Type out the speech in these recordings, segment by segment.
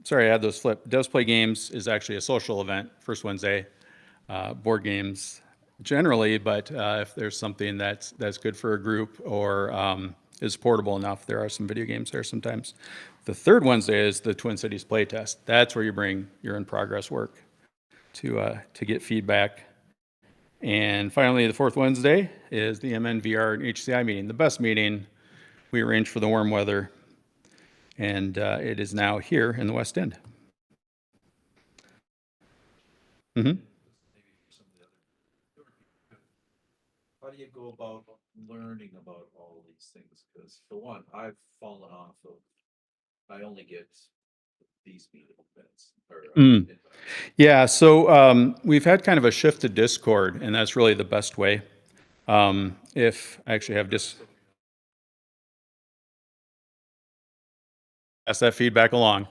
sorry, I had those flipped. Does Play Games is actually a social event, first Wednesday. Board games generally, but if there's something that's good for a group or is portable enough, there are some video games there sometimes. The third Wednesday is the Twin Cities Playtest. That's where you bring your in-progress work to get feedback. And finally, the fourth Wednesday is the MN VR and HCI meeting, the best meeting. We arranged for the warm weather, and it is now here in the West End. Mm-hmm. How do you go about learning about all these things? Because for one, I've fallen off of, I only get these meeting events. Yeah, so we've had kind of a shift to Discord, and that's really the best way. If I actually have pass that feedback along.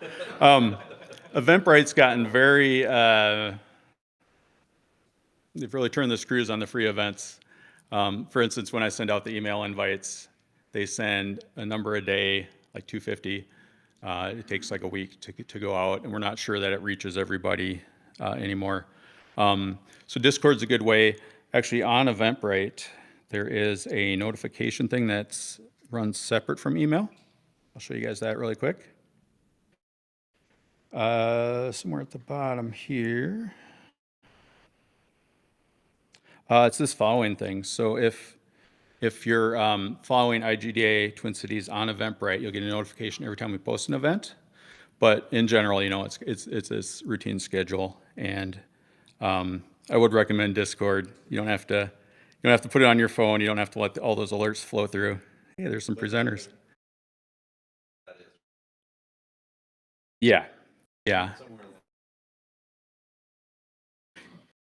Eventbrite's gotten very, they've really turned the screws on the free events. For instance, when I send out the email invites, they send a number a day, like 250. It takes like a week to go out, and we're not sure that it reaches everybody anymore. So Discord's a good way. Actually, on Eventbrite, there is a notification thing that's runs separate from email. I'll show you guys that really quick. Somewhere at the bottom here. It's this following thing. So if you're following IGDA Twin Cities on Eventbrite, you'll get a notification every time we post an event. But in general, you know, it's this routine schedule, and I would recommend Discord. You don't have to put it on your phone. You don't have to let all those alerts flow through. Hey, there's some presenters. Yeah, yeah,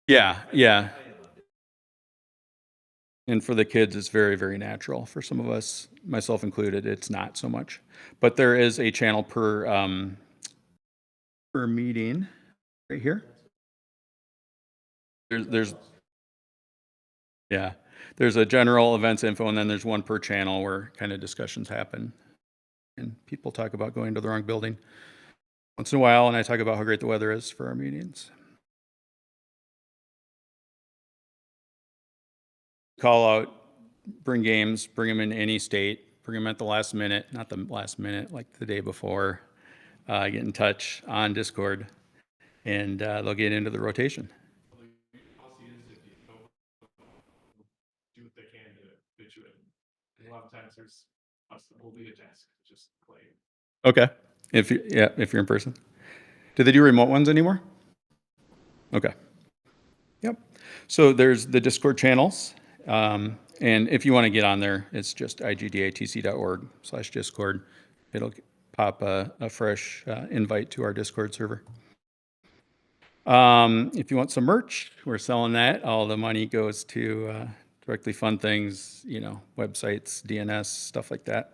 yeah. And for the kids, it's very, very natural. For some of us, myself included, it's not so much. But there is a channel per meeting right here. There's yeah, there's a general events info, and then there's one per channel where kind of discussions happen, and people talk about going to the wrong building once in a while, and I talk about how great the weather is for our meetings. Call out, bring games, bring them in any state, bring them at the last minute, not the last minute, like the day before. Get in touch on Discord, and they'll get into the rotation. Do what they can to fit you in. A lot of times there's will be a task, just play. Okay, if you're in person. Do they do remote ones anymore? Okay. Yep. So there's the Discord channels, and if you want to get on there, it's just igdatc.org/Discord. It'll pop a fresh invite to our Discord server. If you want some merch, we're selling that. All the money goes to directly fund things, you know, websites, DNS, stuff like that.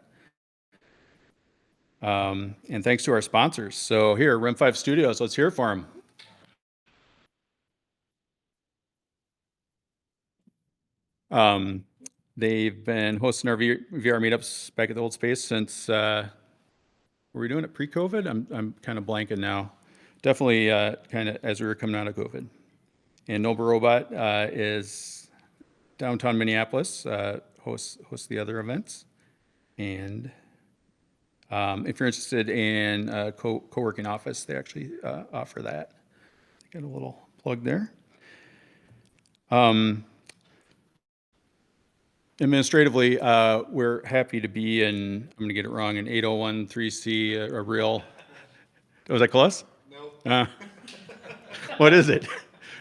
And thanks to our sponsors. So here, Rim 5 Studios, let's hear it for them. They've been hosting our VR meetups back at the old space since, were we doing it pre-COVID? I'm kind of blanking now. Definitely kind of as we were coming out of COVID. And Noble Robot is downtown Minneapolis, hosts the other events. And if you're interested in a co-working office, they actually offer that. Got a little plug there. Administratively, we're happy to be in, I'm going to get it wrong, in 8013C, a real, was that close? No. What is it?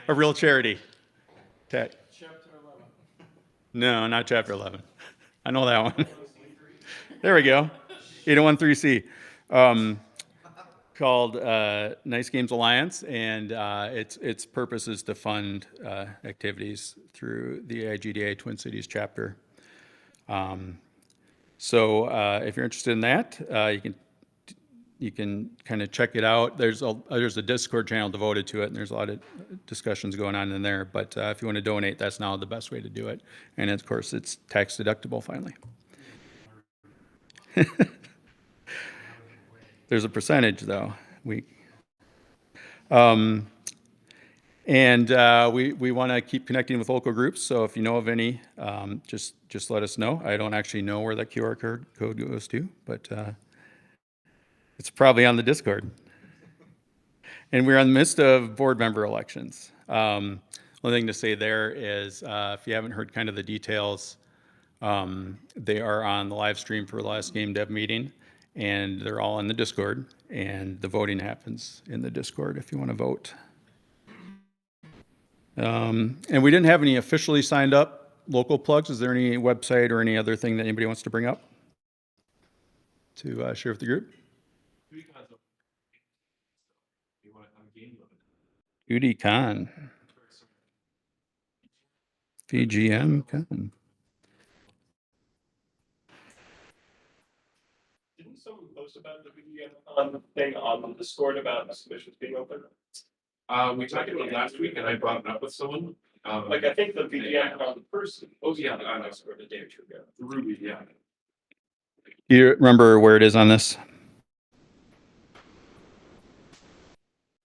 A real charity. Chapter 11. No, not Chapter 11. I know that one. There we go. 8013C. Called Nice Games Alliance, and its purpose is to fund activities through the IGDA Twin Cities chapter. So if you're interested in that, you can kind of check it out. There's a Discord channel devoted to it, and there's a lot of discussions going on in there. But if you want to donate, that's now the best way to do it. And of course, it's tax deductible finally. There's a percentage, though. And we want to keep connecting with local groups. So if you know of any, just let us know. I don't actually know where that QR code goes to, but it's probably on the Discord. And we're in the midst of board member elections. One thing to say there is, if you haven't heard kind of the details, they are on the live stream for the last game dev meeting, and they're all in the Discord, and the voting happens in the Discord if you want to vote. And we didn't have any officially signed up local plugs. Is there any website or any other thing that anybody wants to bring up to share with the group? You want to have a game of it? Duty Con, VGM Con. Didn't someone post about the VGM thing on the Discord about the submissions being open? We talked about it last week and I brought it up with someone. Like, I think the VGM on the person. Oh, yeah, On Discord a day or two ago. Ruby, yeah. Do you remember where it is on this?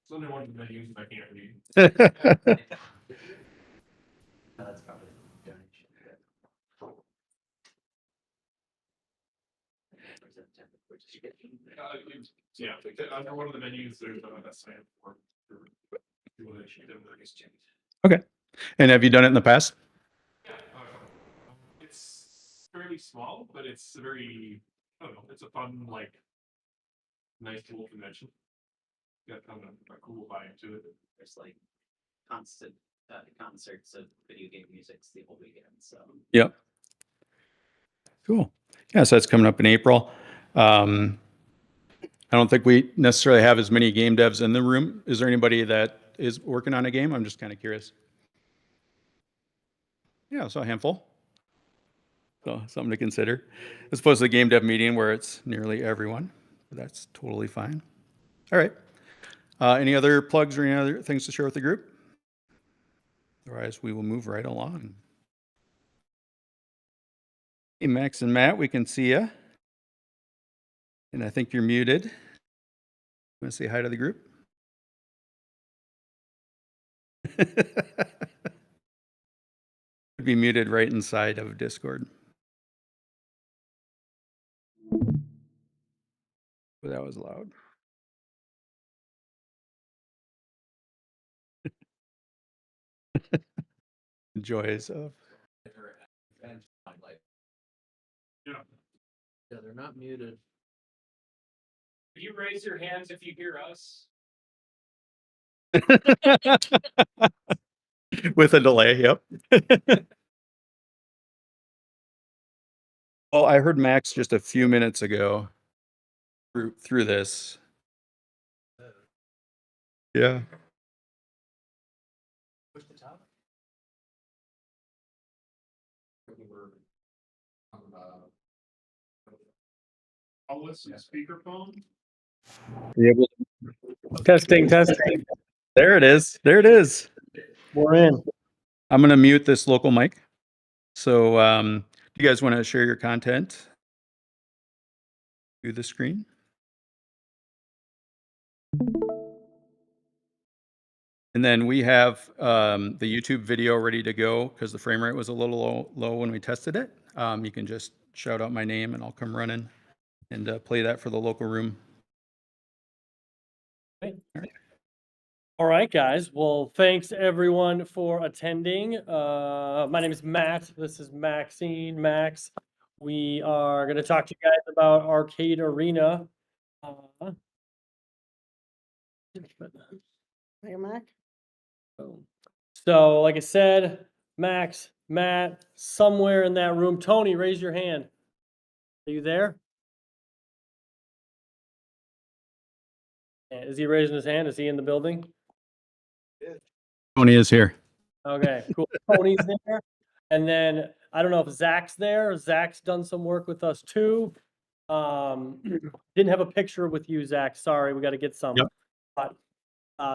It's only one of the menus I can't read. That's probably donation. Yeah, under one of the menus, there's a sign for. Okay. And have you done it in the past? Yeah, it's fairly small, but it's very, I don't know, it's a fun, like, nice little convention. Got kind of a cool vibe to it. There's like constant concerts of video game music the whole weekend. So Yep. Cool. Yeah, so that's coming up in April. I don't think we necessarily have as many game devs in the room. Is there anybody that is working on a game? I'm just kind of curious. Yeah, so a handful. So something to consider. As opposed to the game dev meeting where it's nearly everyone. But that's totally fine. All right. Any other plugs or any other things to share with the group? Otherwise, we will move right along. Hey, Max and Matt, we can see you. And I think you're muted. Want to say hi to the group? Would be muted right inside of Discord. But that was loud. Joys of. Yeah. Yeah, they're not muted. Could you raise your hands if you hear us? With a delay, yep. Well, I heard Max just a few minutes ago through this. Yeah. Push the top. I'll listen to speakerphone. Testing. There it is. There it is. We're in. I'm going to mute this local mic. So do you guys want to share your content through the screen? And then we have the YouTube video ready to go because the frame rate was a little low when we tested it. You can just shout out my name and I'll come running and play that for the local room. All right, guys. Well, thanks everyone for attending. My name is Matt. This is Maxine, Max. We are going to talk to you guys about Arcade Arena. Hey, Mac. So, like I said, Max, Matt, somewhere in that room. Tony, raise your hand. Are you there? Is he raising his hand? Is he in the building? Tony is here. Okay, cool. Tony's there. And then I don't know if Zach's there. Zach's done some work with us too. Didn't have a picture with you, Zach. Sorry, we got to get some. Yep. But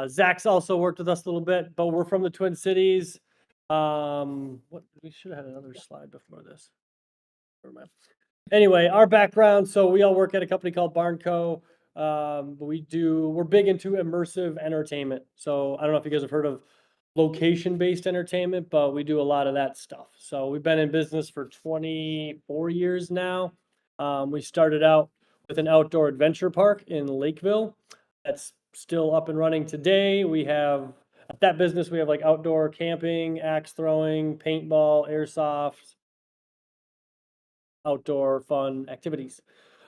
Zach's also worked with us a little bit, but we're from the Twin Cities. What we should have had another slide before this. Never mind. Anyway, our background. So we all work at a company called Barn Co. But we're big into immersive entertainment. So I don't know if you guys have heard of location-based entertainment, but we do a lot of that stuff. So we've been in business for 24 years now. We started out with an outdoor adventure park in Lakeville. That's still up and running today. At that business, we have like outdoor camping, axe throwing, paintball, airsoft, outdoor fun activities.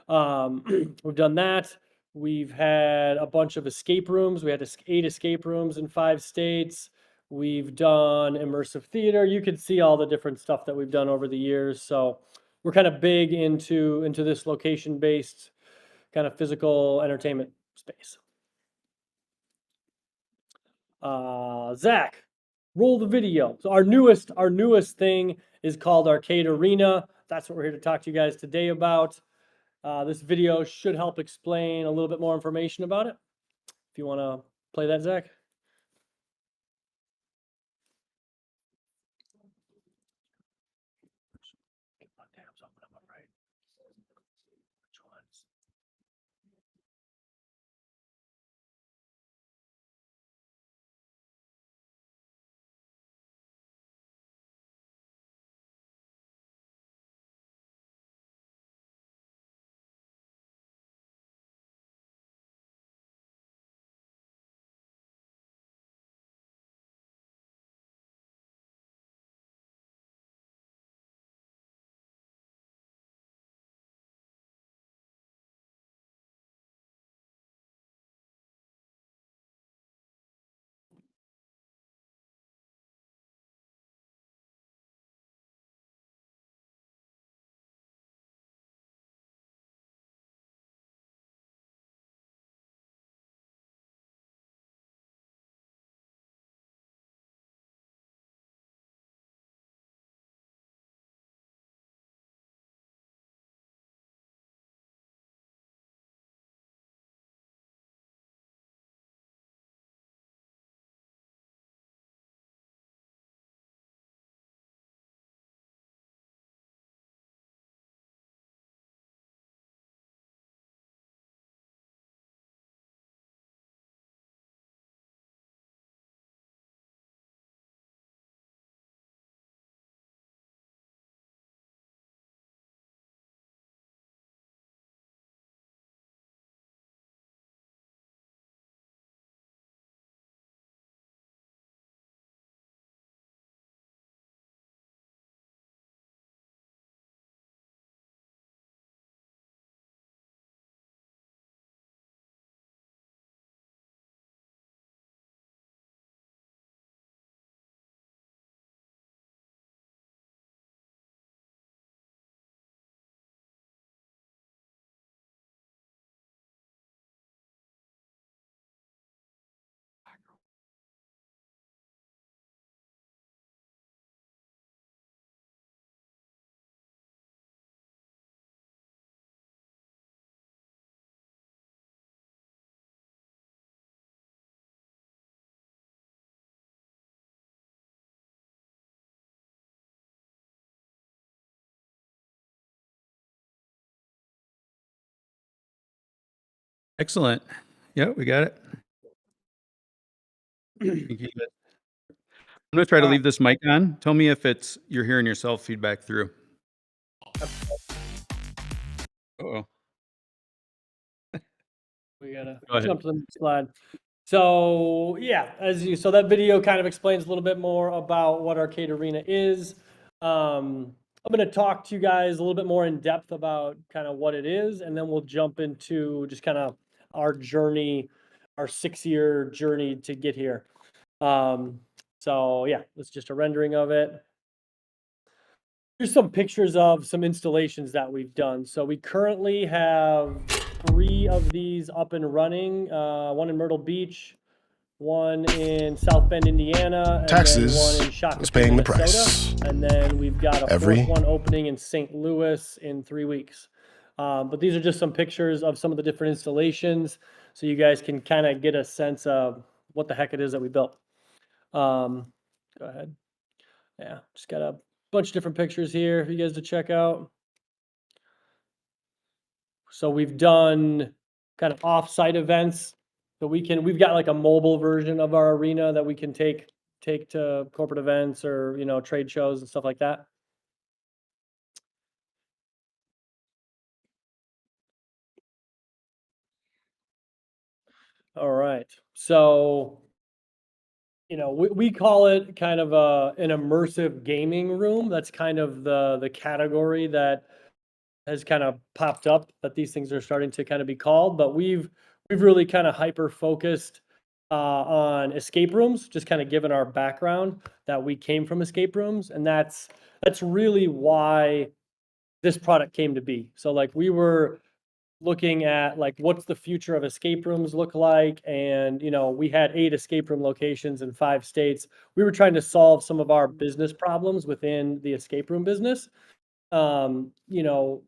We've done that. We've had a bunch of escape rooms. We had 8 escape rooms in 5 states. We've done immersive theater. You could see all the different stuff that we've done over the years. So we're kind of big into this location-based kind of physical entertainment space. Zach, roll the video. So our newest thing is called Arcade Arena. That's what we're here to talk to you guys today about. This video should help explain a little bit more information about it. If you want to play that, Zach. Excellent. Yeah, we got it. Thank you. I'm gonna try to leave this mic on. Tell me if you're hearing yourself feedback through. Uh-oh. We gotta Go ahead. jump to the next slide. So yeah, so that video kind of explains a little bit more about what Arcade Arena is. I'm going to talk to you guys a little bit more in depth about kind of what it is, and then we'll jump into just kind of our journey, our 6-year journey to get here. So yeah, it's just a rendering of it. Here's some pictures of some installations that we've done. So we currently have 3 of these up and running, one in Myrtle Beach, one in South Bend, Indiana, and Taxes then one in Shakopee, is paying the Minnesota. price. And then we've got a Every 4th one opening in St. Louis in 3 weeks. But these are just some pictures of some of the different installations, so you guys can kind of get a sense of what the heck it is that we built. Go ahead. Yeah, just got a bunch of different pictures here for you guys to check out. So we've done kind of off-site events. So we've got like a mobile version of our arena that we can take to corporate events or, you know, trade shows and stuff like that. All right. So, you know, we call it kind of an immersive gaming room. That's kind of the category that has kind of popped up that these things are starting to kind of be called. But we've really kind of hyper focused on escape rooms, just kind of given our background that we came from escape rooms, and that's really why this product came to be. So like we were looking at like what's the future of escape rooms look like, and you know, we had 8 escape room locations in 5 states. We were trying to solve some of our business problems within the escape room business. You know,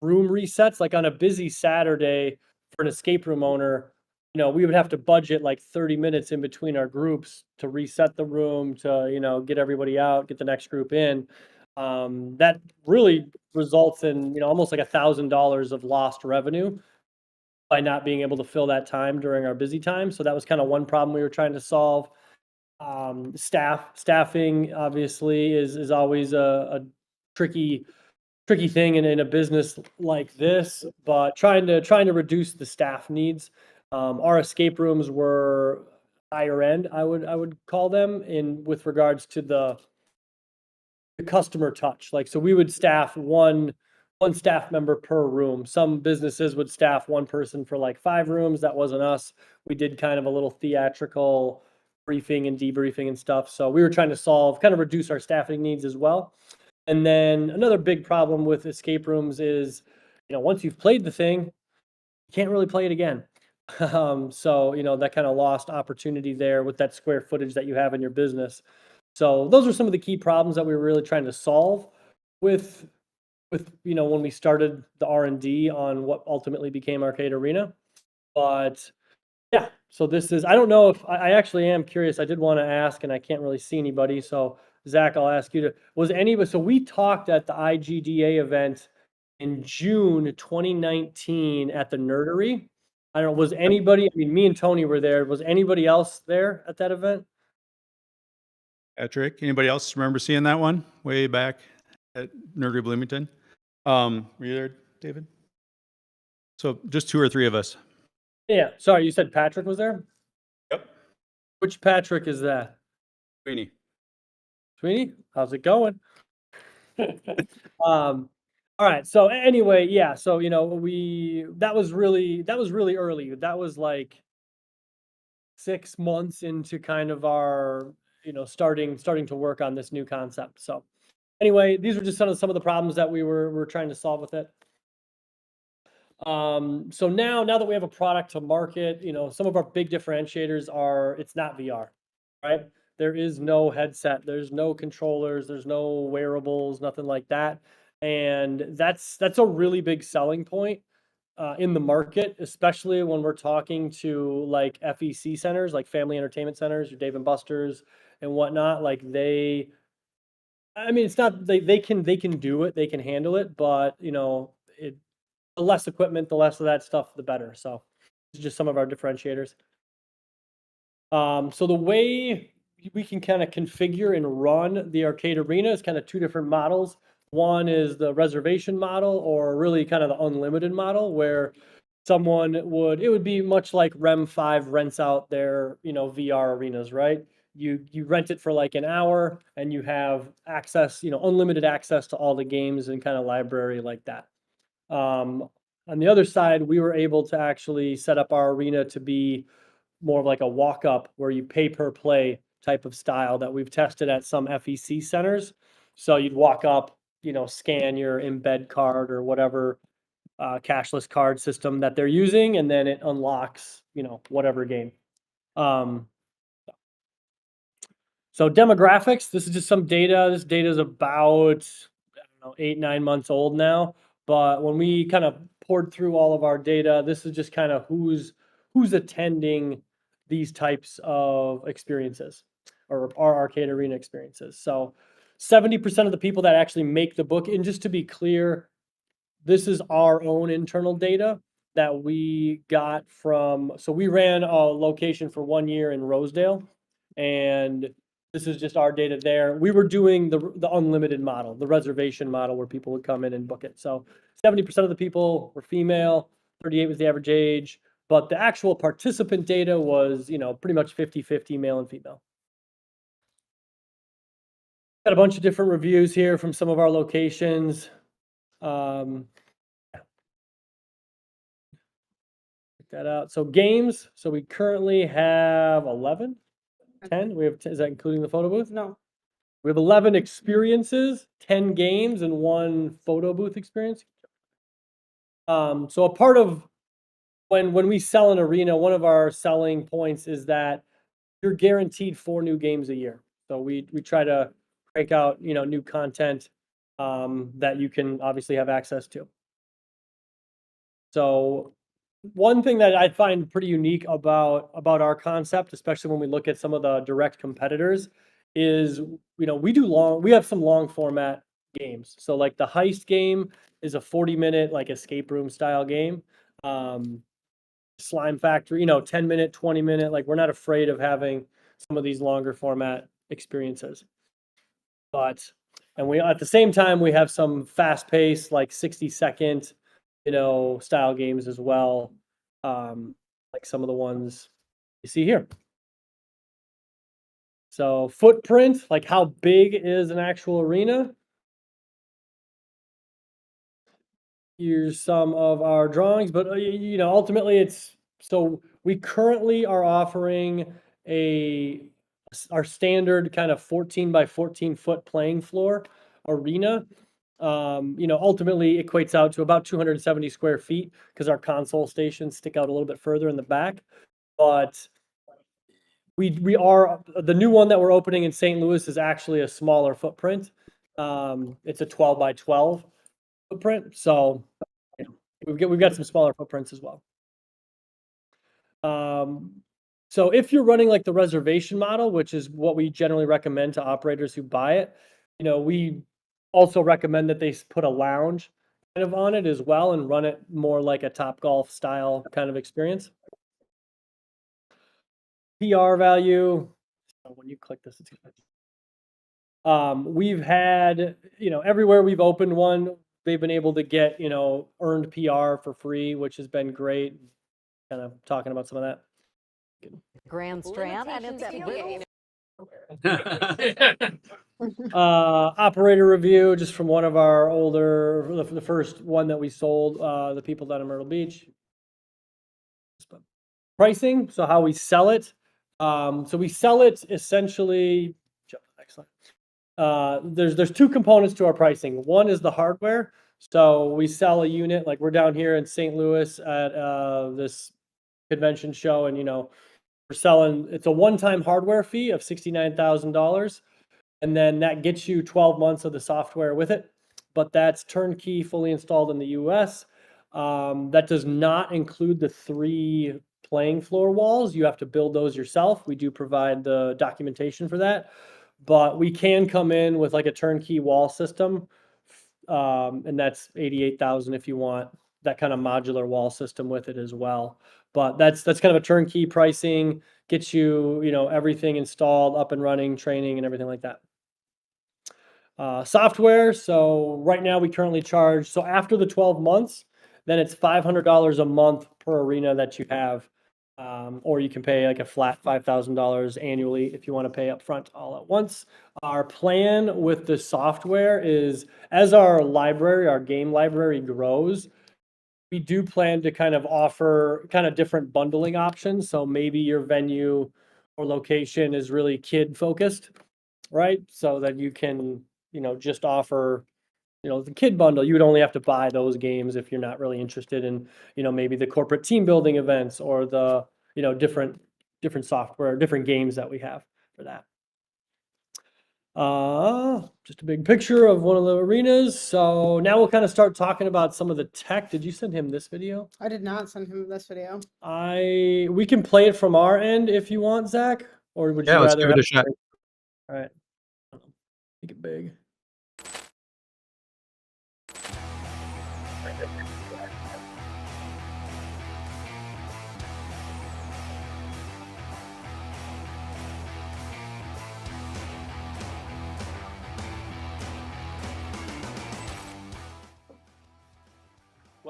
room resets, like on a busy Saturday for an escape room owner, you know, we would have to budget like 30 minutes in between our groups to reset the room, to, you know, get everybody out, get the next group in. That really results in, you know, almost like $1,000 of lost revenue by not being able to fill that time during our busy time. So that was kind of one problem we were trying to solve. Staffing obviously is always a tricky thing in a business like this, but trying to reduce the staff needs. Our escape rooms were higher end, I would call them, in with regards to the customer touch. Like, so we would staff one staff member per room. Some businesses would staff one person for like 5 rooms. That wasn't us. We did kind of a little theatrical briefing and debriefing and stuff. So we were trying to kind of reduce our staffing needs as well. And then another big problem with escape rooms is, you know, once you've played the thing, you can't really play it again. So, you know, that kind of lost opportunity there with that square footage that you have in your business. So those are some of the key problems that we were really trying to solve with, you know, when we started the R&D on what ultimately became Arcade Arena. But yeah, so this is, I don't know if, I actually am curious. I did want to ask, and I can't really see anybody. So Zach, I'll ask you to, so we talked at the IGDA event in June 2019 at the Nerdery. I don't know, was anybody, I mean, me and Tony were there. Was anybody else there at that event? Patrick, anybody else remember seeing that one way back at Nerdery Bloomington? Were you there, David? So just 2 or 3 of us. Yeah, sorry, you said Patrick was there? Yep. Which Patrick is that? Sweeney. Sweeney, how's it going? All right. So anyway, yeah. So, you know, that was really early. That was like 6 months into kind of our, you know, starting to work on this new concept. So anyway, these were just some of the problems that we were trying to solve with it. So now that we have a product to market, you know, some of our big differentiators are it's not VR, right? There is no headset, there's no controllers, there's no wearables, nothing like that. And that's a really big selling point in the market, especially when we're talking to like FEC centers, like family entertainment centers, your Dave and Buster's and whatnot. Like I mean, it's not they can do it, they can handle it, but you know, the less equipment, the less of that stuff, the better. So it's just some of our differentiators. So the way we can kind of configure and run the arcade arena is kind of 2 different models. One is the reservation model, or really kind of the unlimited model, where it would be much like REM 5 rents out their, you know, VR arenas, right? You rent it for like an hour and you have access, you know, unlimited access to all the games and kind of library like that. On the other side, we were able to actually set up our arena to be more of like a walk up where you pay per play type of style that we've tested at some FEC centers. So you'd walk up, you know, scan your embed card or whatever cashless card system that they're using, and then it unlocks, you know, whatever game. So demographics, this is just some data. This data is about, I don't know, 8, 9 months old now. But when we kind of poured through all of our data, this is just kind of who's attending these types of experiences or our arcade arena experiences. So 70% of the people that actually make the book, and just to be clear, this is our own internal data. that we got from, so we ran a location for 1 year in Rosedale, and this is just our data there. We were doing the unlimited model, the reservation model where people would come in and book it. So 70% of the people were female, 38 was the average age, but the actual participant data was, pretty much 50-50 male and female. Got a bunch of different reviews here from some of our locations. Check that out. So games, so we currently have 11, 10. We have, is that including the photo booth? No. We have 11 experiences, 10 games, and 1 photo booth experience. So a part of when we sell an arena, one of our selling points is that you're guaranteed 4 new games a year. So we try to crank out, new content that you can obviously have access to. So one thing that I find pretty unique about our concept, especially when we look at some of the direct competitors, is we have some long format games. So like the heist game is a 40-minute like escape room style game. Slime Factory, 10-minute, 20-minute, like we're not afraid of having some of these longer format experiences. And we at the same time we have some fast paced like 60-second style games as well, like some of the ones you see here. So footprint, like how big is an actual arena? Here's some of our drawings, but ultimately so we currently are offering our standard kind of 14 by 14 foot playing floor arena. Ultimately equates out to about 270 square feet because our console stations stick out a little bit further in the back. But we are, the new one that we're opening in St. Louis is actually a smaller footprint. It's a 12 by 12 footprint. So we've got some smaller footprints as well. So if you're running like the reservation model, which is what we generally recommend to operators who buy it, we also recommend that they put a lounge kind of on it as well and run it more like a Topgolf style kind of experience. PR value, when you click this, it's we've had, everywhere we've opened one, they've been able to get, earned PR for free, which has been great. Kind of talking about some of that. Grand Strand, and it's at Will. Operator review, just from one of our older, the first one that we sold, the people down in Myrtle Beach. Pricing, so how we sell it. So we sell it essentially, excellent. There's 2 components to our pricing. One is the hardware. So we sell a unit, like we're down here in St. Louis at this convention show, and we're selling, it's a one-time hardware fee of $69,000, and then that gets you 12 months of the software with it. But that's turnkey, fully installed in the US. That does not include the 3 playing floor walls. You have to build those yourself. We do provide the documentation for that, but we can come in with like a turnkey wall system, and that's $88,000 if you want that kind of modular wall system with it as well. But that's kind of a turnkey pricing, gets you everything installed, up and running, training, and everything like that. Software. So right now we currently charge, so after the 12 months, then it's $500 a month per arena that you have. Or you can pay like a flat $5,000 annually if you want to pay up front all at once. Our plan with the software is, as our game library grows, we do plan to kind of offer kind of different bundling options. So maybe your venue or location is really kid focused, right? So that you can, just offer, the kid bundle. You would only have to buy those games if you're not really interested in, maybe the corporate team building events or the, different software, different games that we have for that. Just a big picture of one of the arenas. So now we'll kind of start talking about some of the tech. Did you send him this video? I did not send him this video. We can play it from our end if you want, Zach, or would you rather? Let's give it a shot. All right. Make it big.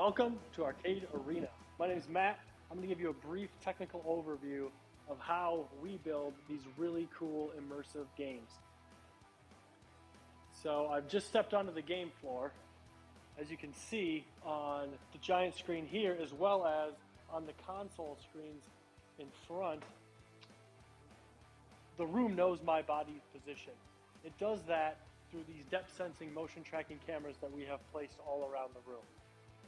Welcome to Arcade Arena. My name is Matt. I'm going to give you a brief technical overview of how we build these really cool immersive games. So I've just stepped onto the game floor. As you can see on the giant screen here, as well as on the console screens in front, the room knows my body position. It does that through these depth sensing motion tracking cameras that we have placed all around the room.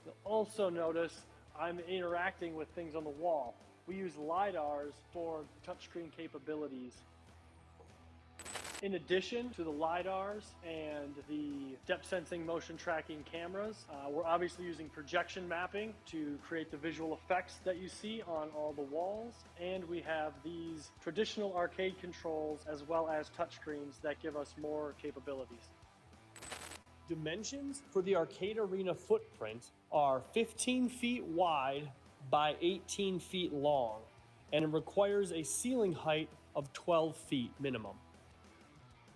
You'll also notice I'm interacting with things on the wall. We use LiDARs for touchscreen capabilities. In addition to the LiDARs and the depth sensing motion tracking cameras, we're obviously using projection mapping to create the visual effects that you see on all the walls. And we have these traditional arcade controls as well as touchscreens that give us more capabilities. Dimensions for the Arcade Arena footprint are 15 feet wide by 18 feet long, and it requires a ceiling height of 12 feet minimum.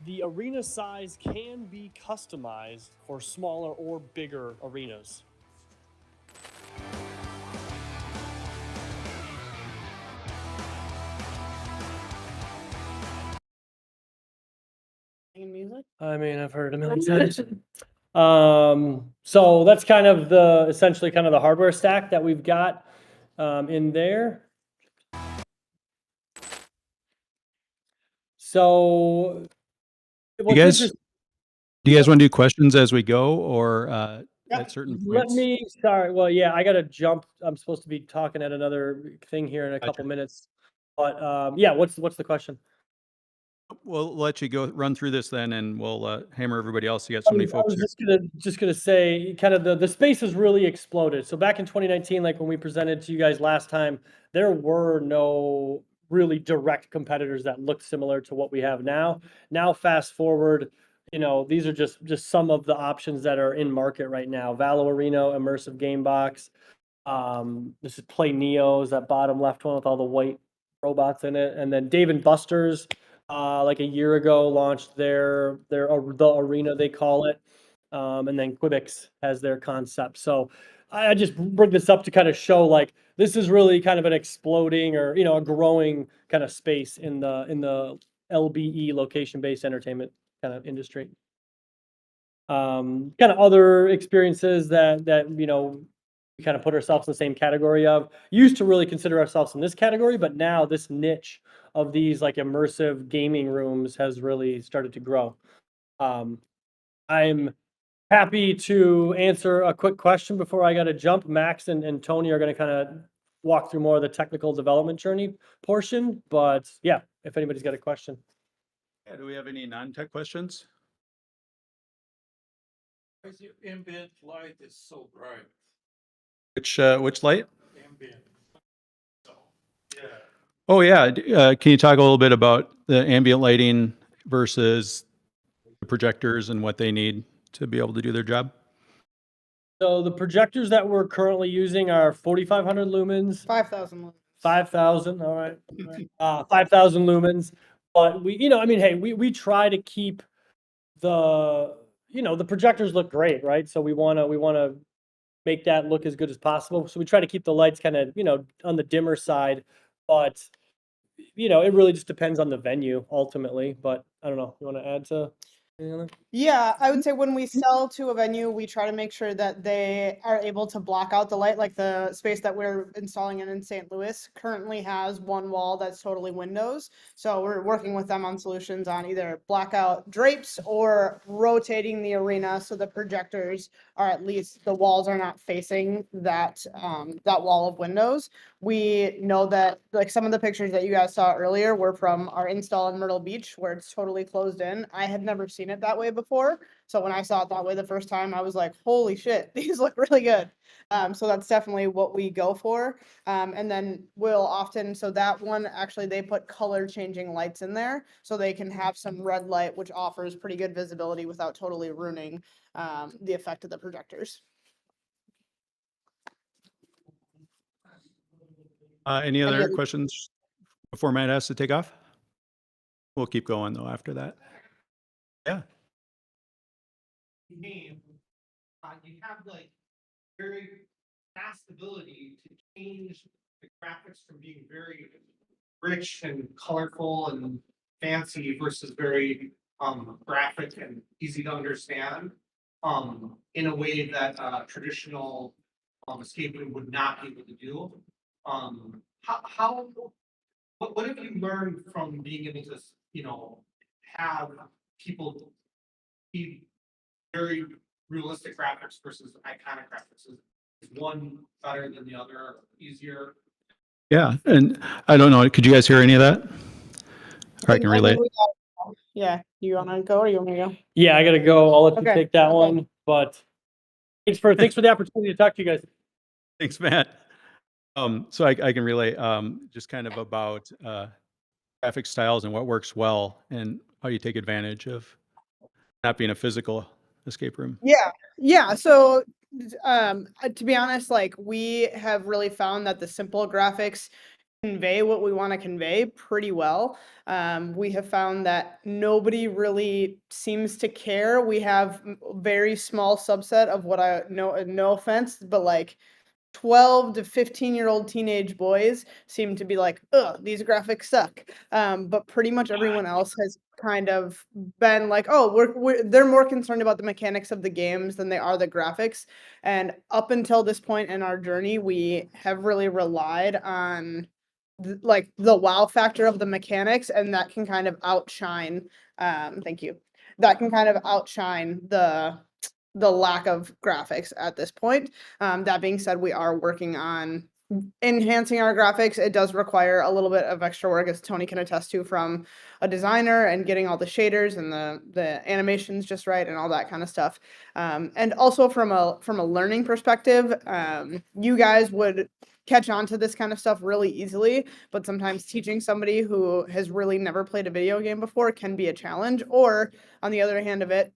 The arena size can be customized for smaller or bigger arenas. Playing music? I mean, I've heard it a million times. So that's kind of essentially kind of the hardware stack that we've got in there. So, Do you guys want to do questions as we go, or at certain points? Sorry, well, yeah, I gotta jump. I'm supposed to be talking at another thing here in a couple minutes. But yeah, what's the question? We'll let you go run through this then, and we'll hammer everybody else. You got so many I folks was here. just gonna say, kind of the space has really exploded. So back in 2019, like when we presented to you guys last time, there were no really direct competitors that looked similar to what we have now. Now, fast forward, these are just some of the options that are in market right now. Valo Arena, immersive game box. This is Play Neo's, that bottom left one with all the white robots in it, and then Dave and Buster's. Like a year ago, launched the arena, they call it, and then Quibix has their concept. So I just bring this up to kind of show like this is really kind of an exploding or a growing kind of space in the LBE, location-based entertainment kind of industry. Kind of other experiences that we kind of put ourselves in the same category of. Used to really consider ourselves in this category, but now this niche of these like immersive gaming rooms has really started to grow. I'm happy to answer a quick question before I got to jump. Max and Tony are going to kind of walk through more of the technical development journey portion, but yeah, if anybody's got a question. Yeah, do we have any non-tech questions? Why is your ambient light is so bright? Which light? Ambient. So, yeah. Oh yeah. Can you talk a little bit about the ambient lighting versus the projectors and what they need to be able to do their job? So the projectors that we're currently using are 4,500 lumens. 5,000 lumens. 5,000, all right. 5,000 lumens. But we try to keep the projectors look great, right? So we want to make that look as good as possible. So we try to keep the lights kind of, on the dimmer side, but it really just depends on the venue ultimately. But I don't know, you want to add to anything? Yeah, I would say when we sell to a venue, we try to make sure that they are able to block out the light. Like the space that we're installing in St. Louis currently has one wall that's totally windows. So we're working with them on solutions on either blackout drapes or rotating the arena so the projectors are at least the walls are not facing that wall of windows. We know that like some of the pictures that you guys saw earlier were from our install in Myrtle Beach where it's totally closed in. I had never seen it that way before. So when I saw it that way the first time, I was like, holy shit, these look really good. So that's definitely what we go for. And then we'll often, so that one, actually they put color changing lights in there so they can have some red light, which offers pretty good visibility without totally ruining the effect of the projectors. Any other other- questions before Matt has to take off? We'll keep going though after that. Yeah. You have like very vast ability to change the graphics from being very rich and colorful and fancy versus very graphic and easy to understand in a way that traditional escape room would not be able to do. What have you learned from being able to, you know, have people be very realistic graphics versus iconic graphics? Is one better than the other, easier? Yeah, and I don't know, could you guys hear any of that? Or I can relate. Yeah, you wanna go or you want me to go? Yeah, I gotta go. I'll let you Okay, take that okay. one, but thanks for the opportunity to talk to you guys. Thanks, Matt. So I can relate, just kind of about graphic styles and what works well and how you take advantage of not being a physical escape room. Yeah. So, to be honest, like we have really found that the simple graphics convey what we want to convey pretty well. We have found that nobody really seems to care. We have very small subset of what I know, no offense, but like 12 to 15-year-old teenage boys seem to be like, ugh, these graphics suck. But pretty much everyone else has kind of been like, oh, they're more concerned about the mechanics of the games than they are the graphics. And up until this point in our journey, we have really relied on like the wow factor of the mechanics, and that can kind of outshine, thank you. That can kind of outshine the lack of graphics at this point. That being said, we are working on enhancing our graphics. It does require a little bit of extra work, as Tony can attest to, from a designer and getting all the shaders and the animations just right and all that kind of stuff. And also from a learning perspective, you guys would catch on to this kind of stuff really easily, but sometimes teaching somebody who has really never played a video game before can be a challenge. Or on the other hand of it,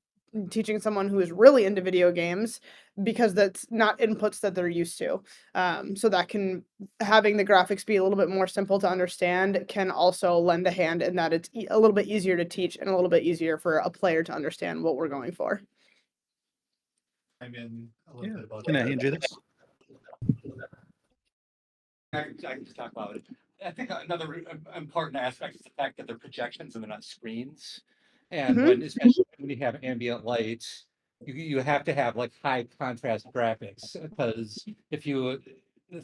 teaching someone who is really into video games, because that's not inputs that they're used to. So that can, having the graphics be a little bit more simple to understand can also lend a hand in that it's a little bit easier to teach and a little bit easier for a player to understand what we're going for. I'm in a little bit about Can I that. hand you this? I can just talk about it. I think another important aspect is the fact that they're projections and they're not screens. And especially when you have ambient lights, you have to have like high contrast graphics, because if you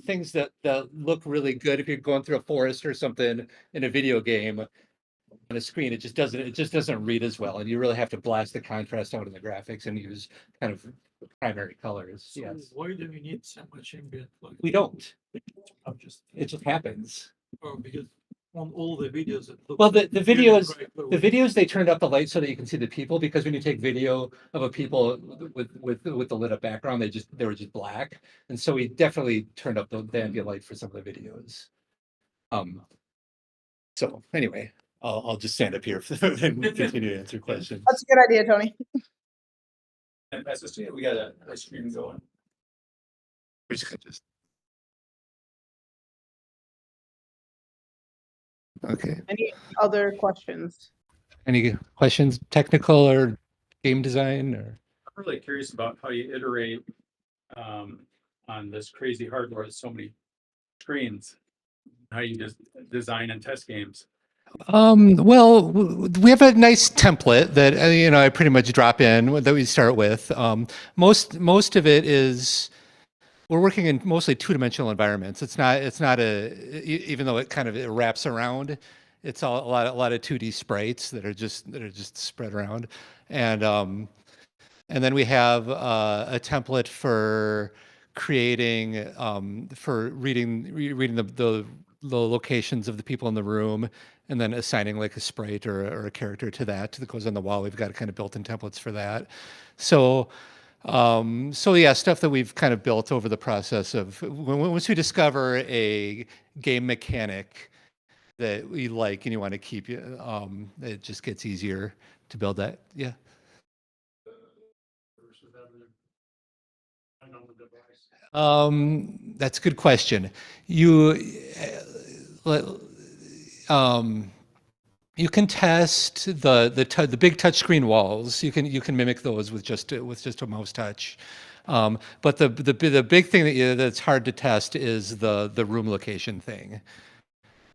things that look really good if you're going through a forest or something in a video game on a screen, it just doesn't read as well, and you really have to blast the contrast out in the graphics and use kind of primary colors. So Yes, why do we need so much ambient light? we don't. It just happens. Oh, because on all the videos it looks Well, the really videos, bright, but the when- videos, they turned up the light so that you can see the people, because when you take video of a people with the lit up background, they were just black. And so we definitely turned up the ambient light for some of the videos. So anyway, I'll just stand up here and continue to answer questions. That's a good idea, Tony. And SSD, we got a stream going. We're just gonna just. Okay. Any other questions? Any questions, technical or game design or? I'm really curious about how you iterate on this crazy hardware with so many screens. How you just design and test games. Well, we have a nice template that I pretty much drop in that we start with. Most of it is we're working in mostly two-dimensional environments. It's not even though it wraps around. It's a lot of 2D sprites that are just spread around, and then we have a template for creating for reading the locations of the people in the room, and then assigning like a sprite or a character to that goes on the wall. We've got kind of built-in templates for that. So yeah, stuff that we've kind of built over the process of once we discover a game mechanic that we like and you want to keep, it just gets easier to build that. Yeah. That's a good question. You can test the big touchscreen walls. You can mimic those with just a mouse touch. But the big thing that's hard to test is the room location thing.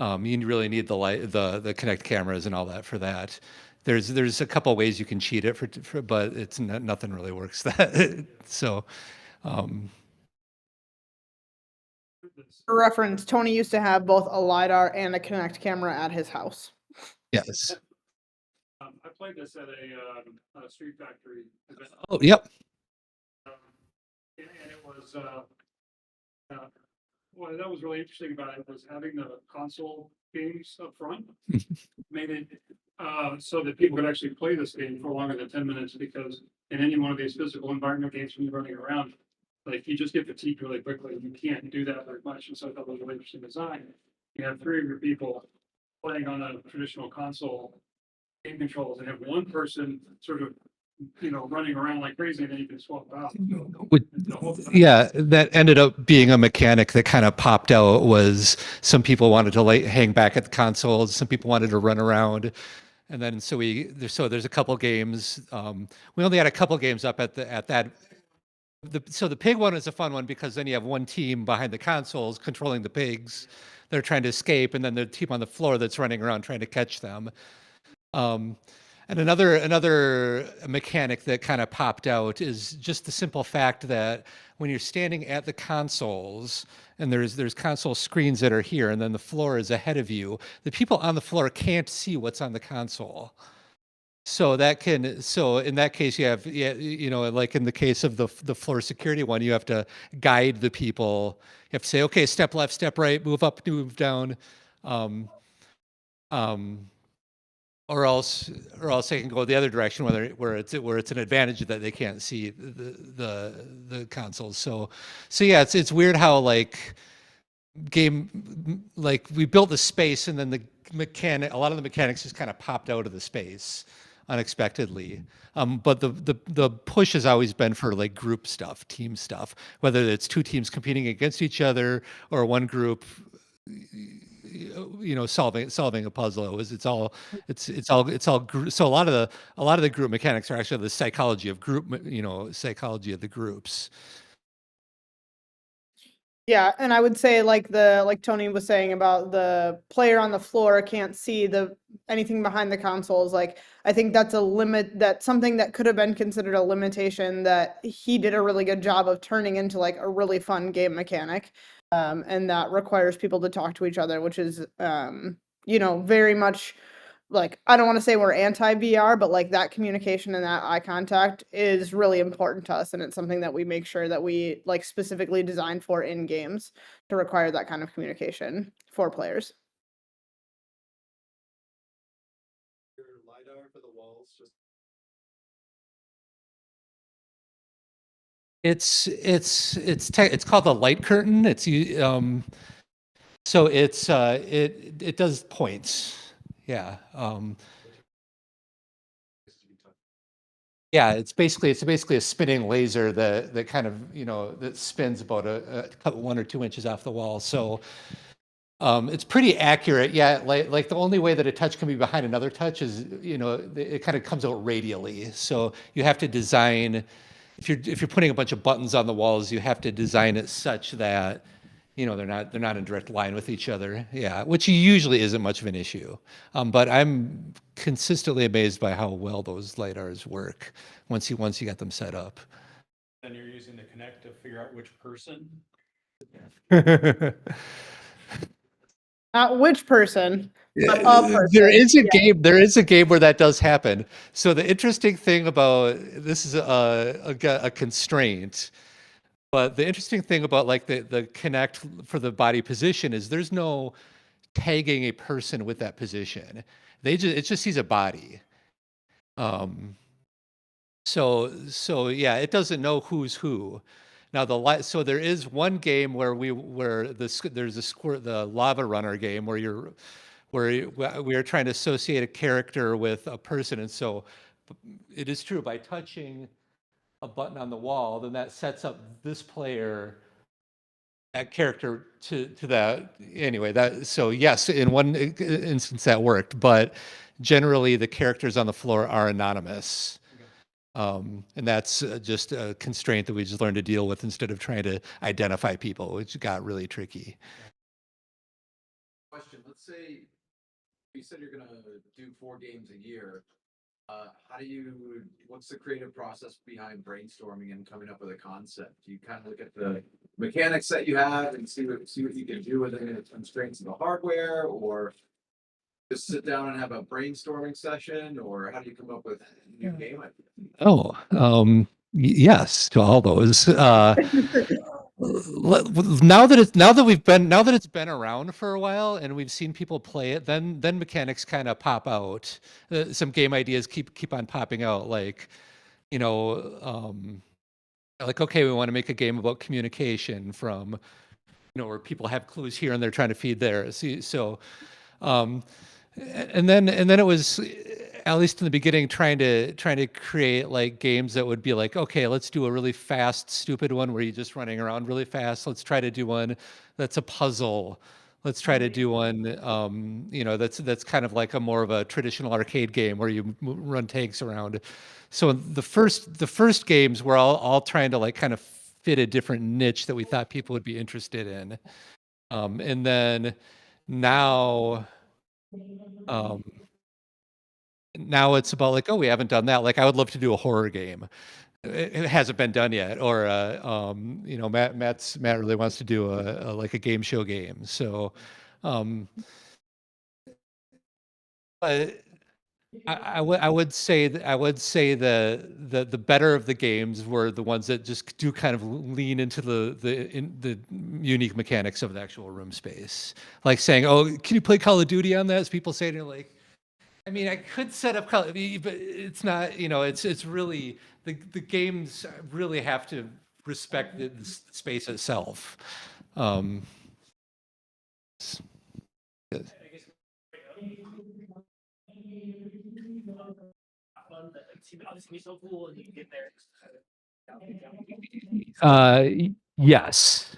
You really need the light, the Kinect cameras and all that for that. There's a couple ways you can cheat it but it's nothing really works that. So, For reference, Tony used to have both a LiDAR and a Kinect camera at his house. yes. I played this at a Street Factory event. Oh, yep. And it was, what that was really interesting about it was having the console games up front. Made it so that people could actually play this game for longer than 10 minutes, because in any one of these physical environment games when you're running around, like you just get fatigued really quickly. You can't do that very much. And so I thought it was a really interesting design. You have 3 of your people playing on a traditional console game controls and have one person sort of, running around like crazy, and then you can swap out. So, Yeah, that ended up being a mechanic that kind of popped out. Was some people wanted to hang back at the consoles, some people wanted to run around, and then so there's a couple games. We only had a couple games up at that. So the pig one is a fun one because then you have one team behind the consoles controlling the pigs. They're trying to escape, and then the team on the floor that's running around trying to catch them. And another mechanic that kind of popped out is just the simple fact that when you're standing at the consoles and there's console screens that are here and then the floor is ahead of you, the people on the floor can't see what's on the console. So in that case, you have, like in the case of the floor security one, you have to guide the people. You have to say, okay, step left, step right, move up, move down. Or else they can go the other direction where it's an advantage that they can't see the consoles. So yeah, it's weird how we built the space and then a lot of the mechanics just kind of popped out of the space unexpectedly. But the push has always been for like group stuff, team stuff, whether it's 2 teams competing against each other or one group solving a puzzle. It's all so a lot of the group mechanics are actually the psychology of psychology of the groups. Yeah, and I would say like Tony was saying about the player on the floor can't see anything behind the consoles. Like I think that's a limit, that's something that could have been considered a limitation that he did a really good job of turning into like a really fun game mechanic. And that requires people to talk to each other, which is very much like, I don't want to say we're anti-VR, but like that communication and that eye contact is really important to us. And it's something that we make sure that we like specifically design for in games to require that kind of communication for players. Your LiDAR for the walls just It's called the light curtain. So it does points. Yeah. Yeah, it's basically a spinning laser that kind of that spins about a 1 or 2 inches off the wall. So it's pretty accurate. Yeah, like the only way that a touch can be behind another touch is it kind of comes out radially. So you have to design, if you're putting a bunch of buttons on the walls, you have to design it such that they're not in direct line with each other. Yeah, which usually isn't much of an issue. But I'm consistently amazed by how well those LiDARs work once you get them set up. Then you're using the Kinect to figure out which person. Not which person, but a person. There is a game. There is a game where that does happen. So the interesting thing about this is a constraint. But the interesting thing about like the Kinect for the body position is there's no tagging a person with that position. It just sees a body. So yeah, it doesn't know who's who. Now so there is one game where there's the lava runner game where we are trying to associate a character with a person, and so it is true by touching a button on the wall, then that sets up this player, that character to that. Anyway, so yes, in one instance that worked, but generally the characters on the floor are anonymous. And that's just a constraint that we just learned to deal with instead of trying to identify people, which got really tricky. Question, let's say you said you're gonna do 4 games a year. What's the creative process behind brainstorming and coming up with a concept? Do you kind of look at the mechanics that you have and see what you can do within the constraints of the hardware, or just sit down and have a brainstorming session, or how do you come up with a new game idea? Oh, yes to all those. Now that it's been around for a while and we've seen people play it, then mechanics kind of pop out. Some game ideas keep on popping out, like, you know, like, okay, we want to make a game about communication from, where people have clues here and they're trying to feed there. So, and then it was, at least in the beginning, trying to create like games that would be like, okay, let's do a really fast, stupid one where you're just running around really fast. Let's try to do one that's a puzzle. Let's try to do one, that's kind of like a more of a traditional arcade game where you run tanks around. So the first games were all trying to like kind of fit a different niche that we thought people would be interested in. And then now, now it's about like, oh, we haven't done that. Like, I would love to do a horror game. It hasn't been done yet. Or, Matt really wants to do like a game show game. So, but I would say the better of the games were the ones that just do kind of lean into the unique mechanics of the actual room space. Like saying, oh, can you play Call of Duty on that? As people say, and you're like, I mean, I could set up Call of Duty, but it's not, it's really, the games really have to respect the space itself. Yes.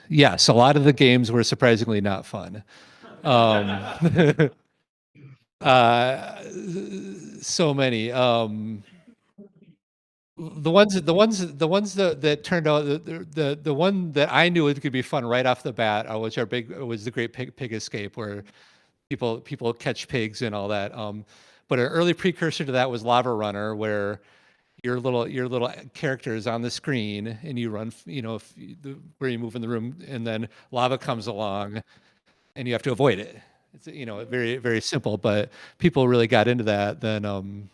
Yes. A lot of the games were surprisingly not fun. So many. The ones that turned out, the one that I knew it could be fun right off the bat, was the Great Pig Escape, where people catch pigs and all that. But an early precursor to that was Lava Runner, where your little character is on the screen and you run, where you move in the room, and then lava comes along and you have to avoid it. It's, very, very simple, but people really got into that. Then,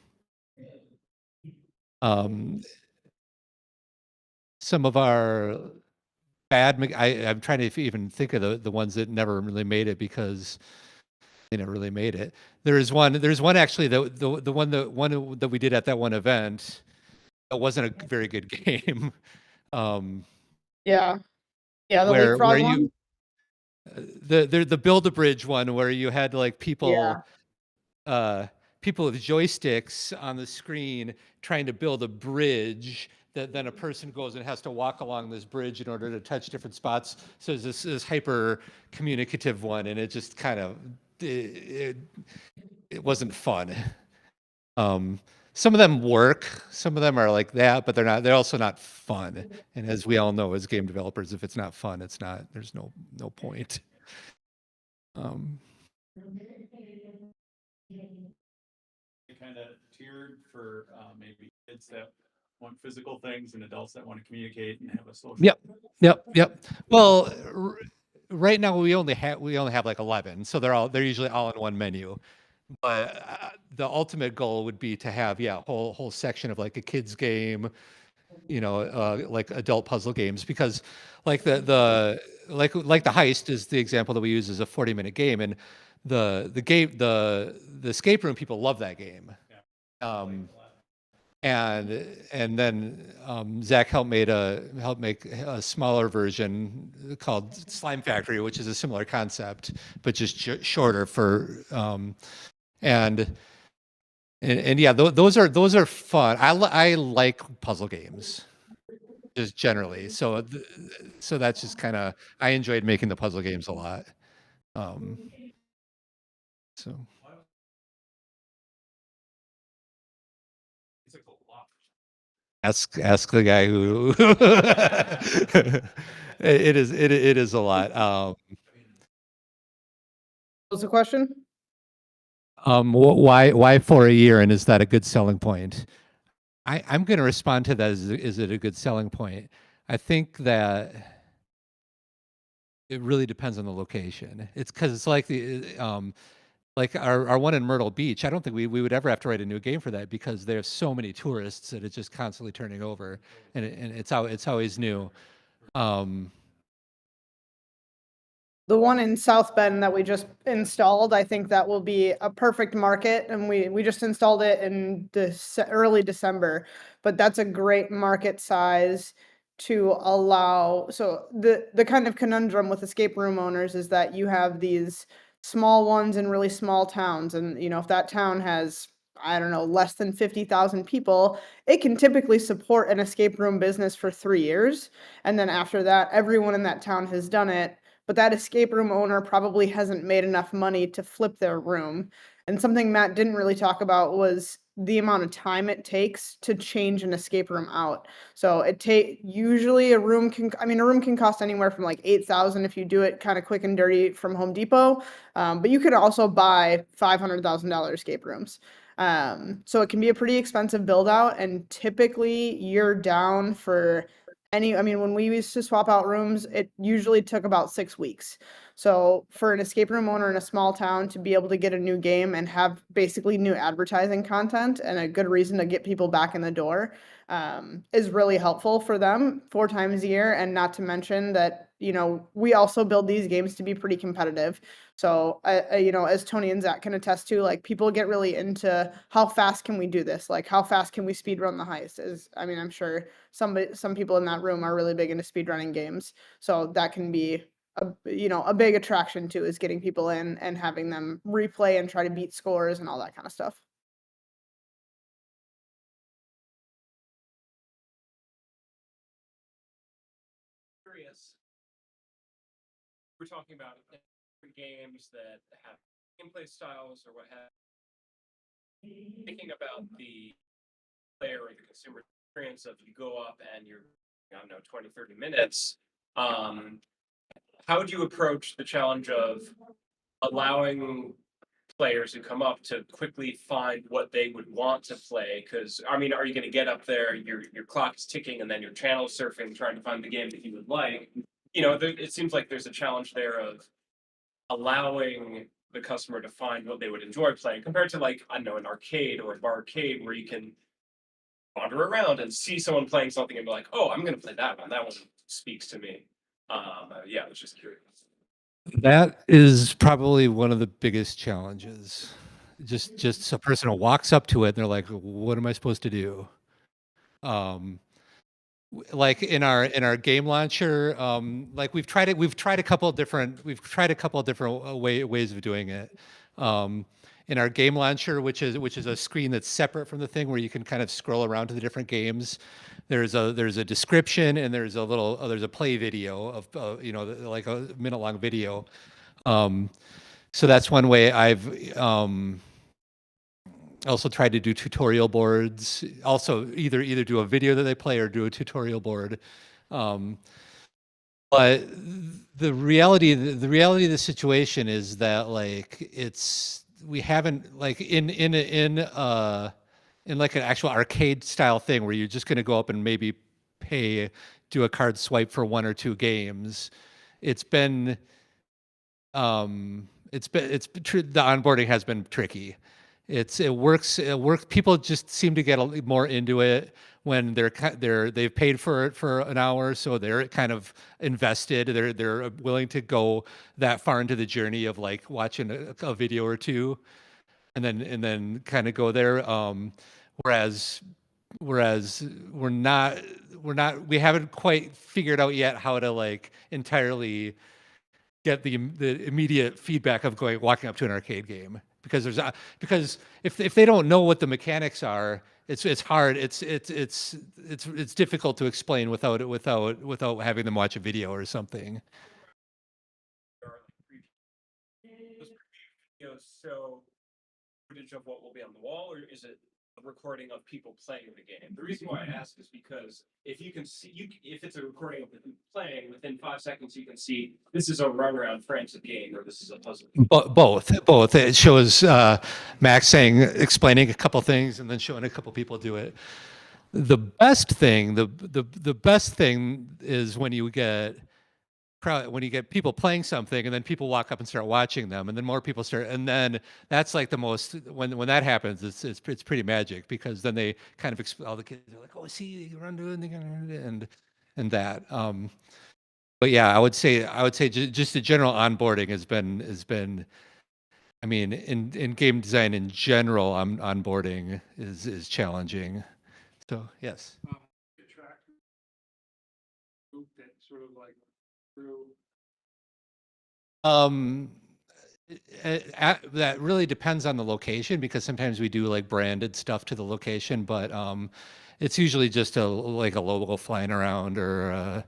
some of our I'm trying to even think of the ones that never really made it because they never really made it. There's one actually, the one that we did at that one event, that wasn't a very good game. Yeah. Yeah, the where leapfrog you one. the build a bridge one, where you had like people with joysticks on the screen trying to build a bridge that then a person goes and has to walk along this bridge in order to touch different spots. So there's this hyper communicative one, and it just kind of it wasn't fun. Some of them work, some of them are like that, but they're also not fun. And as we all know, as game developers, if it's not fun, there's no point. Kind of tiered for maybe kids that want physical things and adults that want to communicate and have a social. Yep. Well, right now we only have like 11, so they're usually all in one menu. But the ultimate goal would be to have whole section of like a kids game, like adult puzzle games, because like the heist is the example that we use as a 40-minute game, and the escape room people love that game. And then Zach helped make a smaller version called Slime Factory, which is a similar concept but just shorter for and yeah, those are fun. I like puzzle games just generally, so that's just kind of, I enjoyed making the puzzle games a lot. So It's a lot. Ask the guy who. It is a lot. What's the question? Why for a year, and is that a good selling point? I'm going to respond to that as, is it a good selling point? I think that it really depends on the location. It's because it's like our one in Myrtle Beach. I don't think we would ever have to write a new game for that because there's so many tourists that it's just constantly turning over, and it's always new. The one in South Bend that we just installed, I think that will be a perfect market, and we just installed it in early December. But that's a great market size to allow. So the kind of conundrum with escape room owners is that you have these small ones in really small towns, and if that town has, I don't know, less than 50,000 people, it can typically support an escape room business for 3 years, and then after that, everyone in that town has done it. But that escape room owner probably hasn't made enough money to flip their room. And something Matt didn't really talk about was the amount of time it takes to change an escape room out. So usually a room can cost anywhere from like 8,000 if you do it kind of quick and dirty from Home Depot. But you could also buy $500,000 escape rooms. So it can be a pretty expensive build out, and typically you're down for when we used to swap out rooms, it usually took about 6 weeks. So for an escape room owner in a small town to be able to get a new game and have basically new advertising content and a good reason to get people back in the door, is really helpful for them 4 times a year. And not to mention that, we also build these games to be pretty competitive. So, as Tony and Zach can attest to, like, people get really into how fast can we do this? Like, how fast can we speed run the heist? I'm sure some people in that room are really big into speed running games. So that can be a big attraction too, is getting people in and having them replay and try to beat scores and all that kind of stuff. Curious. We're talking about different games that have gameplay styles or what have. Thinking about the player or the consumer experience of you go up and you're, I don't know, 20, 30 minutes. How do you approach the challenge of allowing players who come up to quickly find what they would want to play? Because are you going to get up there, your clock is ticking, and then you're channel surfing, trying to find the game that you would like? It seems like there's a challenge there of allowing the customer to find what they would enjoy playing, compared to, like, I don't know, an arcade or a barcade where you can wander around and see someone playing something and be like, oh, I'm going to play that one. That one speaks to me. Yeah, I was just curious. That is probably one of the biggest challenges. Just a person who walks up to it and they're like, "What am I supposed to do?" Like in our game launcher, like we've tried a couple of different ways of doing it. In our game launcher, which is a screen that's separate from the thing where you can kind of scroll around to the different games. There's a description and there's a play video of like a minute long video. So that's one way. I've also tried to do tutorial boards. Also, either do a video that they play or do a tutorial board. But the reality of the situation is that, like, we haven't, like, in like an actual arcade style thing where you're just going to go up and maybe do a card swipe for 1 or 2 games. The onboarding has been tricky. It works. People just seem to get more into it when they've paid for it for an hour, so they're kind of invested. They're willing to go that far into the journey of, like, watching a video or two, and then kind of go there. Whereas we haven't quite figured out yet how to, like, entirely get the immediate feedback of walking up to an arcade game, because if they don't know what the mechanics are, it's hard. It's difficult to explain without having them watch a video or something. Those videos show footage of what will be on the wall, or is it a recording of people playing the game. The reason why I ask is because if you can see, if it's a recording of them playing, within 5 seconds you can see this is a runaround friendship game or this is a puzzle game. Both. It shows Max explaining a couple things and then showing a couple people do it. The best thing, the best thing is when you get people playing something and then people walk up and start watching them and then more people start, and then that's like the most, when that happens, it's pretty magic, because then they kind of all the kids are like, oh, see, you run to it and that. But yeah, I would say just the general onboarding has been. I mean, in game design in general, onboarding is challenging. So yes. Track group that sort of like through. That really depends on the location, because sometimes we do like branded stuff to the location, but it's usually just like a logo flying around, or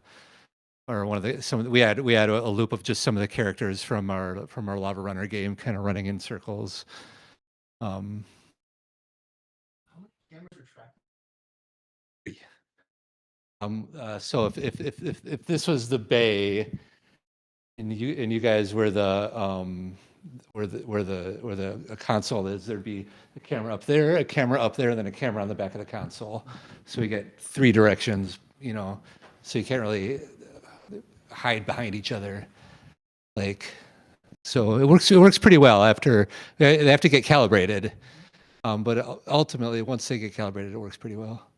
one of the we had a loop of just some of the characters from our Lava Runner game kind of running in circles. So if this was the bay, and you guys were where the console is, there'd be a camera up there, and then a camera on the back of the console. So we get 3 directions, so you can't really hide behind each other. So it works pretty well after they have to get calibrated. But ultimately, once they get calibrated, it works pretty well.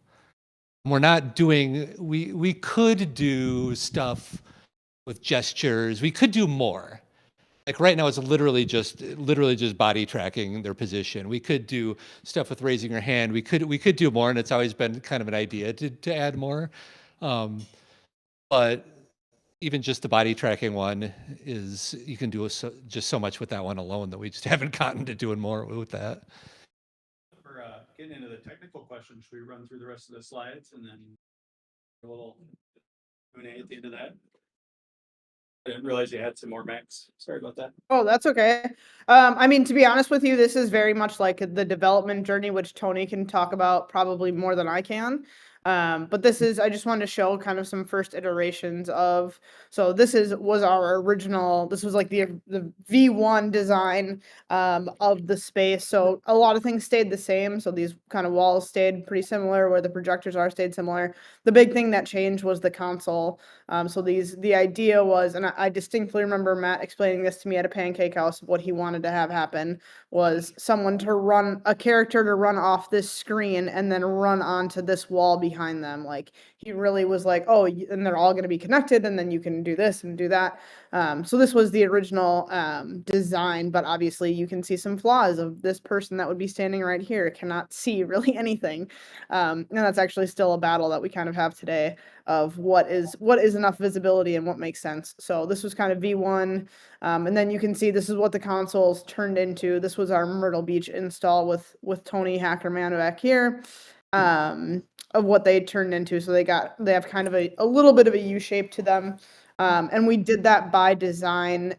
We're not doing, we could do stuff with gestures. We could do more. Like right now, it's literally just body tracking their position. We could do stuff with raising your hand. We could do more, and it's always been kind of an idea to add more. But even just the body tracking one you can do just so much with that one alone that we just haven't gotten to doing more with that. For getting into the technical questions, should we run through the rest of the slides and then a little Q&A at the end of that? I didn't realize you had some more, Max. Sorry about that. Oh, that's okay. I mean, to be honest with you, this is very much like the development journey, which Tony can talk about probably more than I can. But I just wanted to show kind of some first iterations of, so this was our original, this was like the V1 design of the space. So a lot of things stayed the same. So these kind of walls stayed pretty similar, where the projectors stayed similar. The big thing that changed was the console. So the idea was, and I distinctly remember Matt explaining this to me at a pancake house, what he wanted to have happen was a character to run off this screen and then run onto this wall behind them. Like, he really was like, oh, and they're all going to be connected, and then you can do this and do that. So this was the original design, but obviously you can see some flaws of this person that would be standing right here cannot see really anything. And that's actually still a battle that we kind of have today of what is enough visibility and what makes sense. So this was kind of V1. And then you can see this is what the consoles turned into. This was our Myrtle Beach install with Tony Hackerman back here. Of what they turned into. So they have kind of a little bit of a U shape to them. And we did that by design.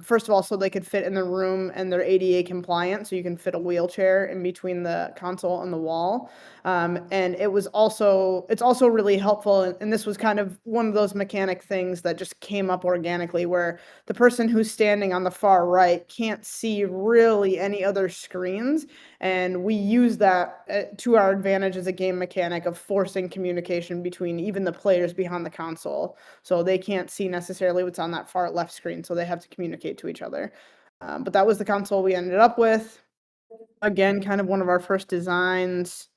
First of all, so they could fit in the room and they're ADA compliant. So you can fit a wheelchair in between the console and the wall. And it's also really helpful. And this was kind of one of those mechanic things that just came up organically, where the person who's standing on the far right can't see really any other screens. And we use that to our advantage as a game mechanic of forcing communication between even the players behind the console. So they can't see necessarily what's on that far left screen, so they have to communicate to each other. But that was the console we ended up with. Again, kind of one of our first designs.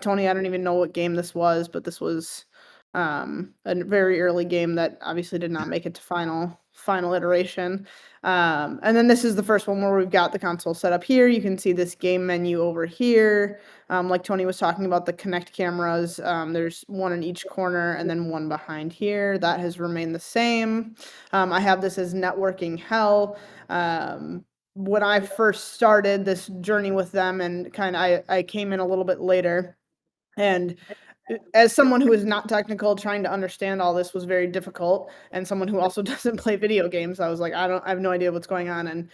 Tony, I don't even know what game this was, but this was a very early game that obviously did not make it to final iteration. And then this is the first one where we've got the console set up here. You can see this game menu over here. Like Tony was talking about, the Connect cameras, there's one in each corner and then one behind here. That has remained the same. I have this as networking hell. When I first started this journey with them, and I came in a little bit later, and as someone who is not technical, trying to understand all this was very difficult. And someone who also doesn't play video games, I was like, I have no idea what's going on. And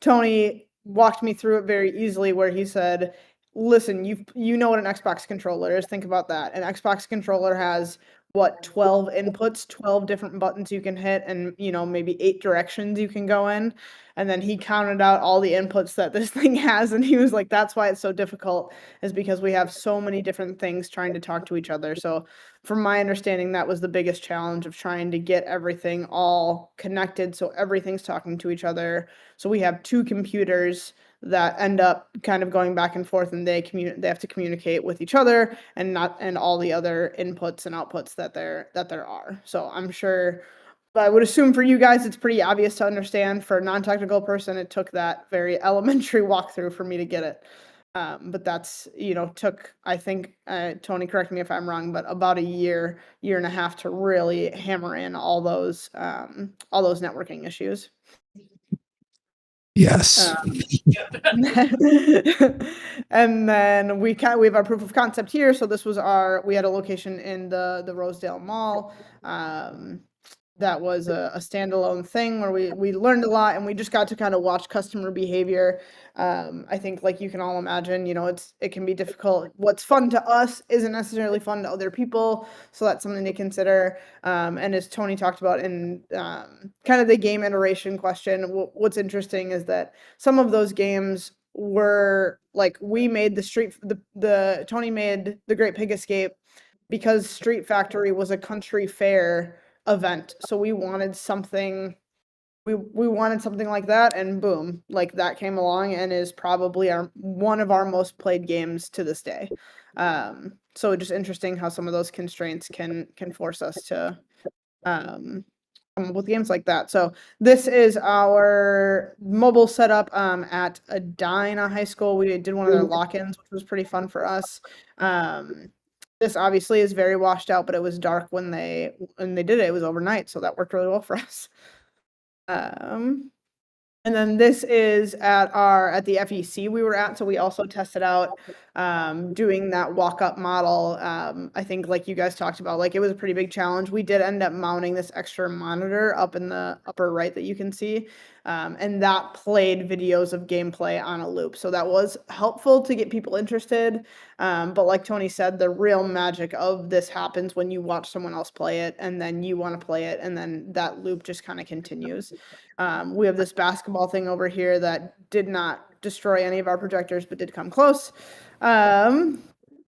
Tony walked me through it very easily, where he said, listen, you know what an Xbox controller is. Think about that. An Xbox controller has what, 12 inputs, 12 different buttons you can hit, and maybe 8 directions you can go in. And then he counted out all the inputs that this thing has, and he was like, that's why it's so difficult, is because we have so many different things trying to talk to each other. So from my understanding, that was the biggest challenge of trying to get everything all connected so everything's talking to each other. So we have 2 computers that end up kind of going back and forth, and they have to communicate with each other and all the other inputs and outputs that there are. So I'm sure, but I would assume for you guys it's pretty obvious to understand. For a non-technical person, it took that very elementary walkthrough for me to get it. But that's, took, I think, Tony, correct me if I'm wrong, but about a year and a half to really hammer in all those networking issues. Yes. And then we have our proof of concept here. So this was we had a location in the Rosedale Mall. That was a standalone thing where we learned a lot, and we just got to kind of watch customer behavior. I think, like you can all imagine, it can be difficult. What's fun to us isn't necessarily fun to other people, so that's something to consider. And as Tony talked about in kind of the game iteration question, what's interesting is that some of those games were like, we made Tony made the Great Pig Escape because Street Factory was a country fair event. So we wanted something like that, and boom, like that came along and is probably one of our most played games to this day. So just interesting how some of those constraints can force us to come up with games like that. So this is our mobile setup at Edina High School. We did one of their lock-ins, which was pretty fun for us. This obviously is very washed out, but it was dark when they did it. It was overnight, so that worked really well for us. And then this is at the FEC we were at. So we also tested out doing that walk-up model. I think, like you guys talked about, like, it was a pretty big challenge. We did end up mounting this extra monitor up in the upper right that you can see. And that played videos of gameplay on a loop. So that was helpful to get people interested. But like Tony said, the real magic of this happens when you watch someone else play it, and then you want to play it, and then that loop just kind of continues. We have this basketball thing over here that did not destroy any of our projectors, but did come close. And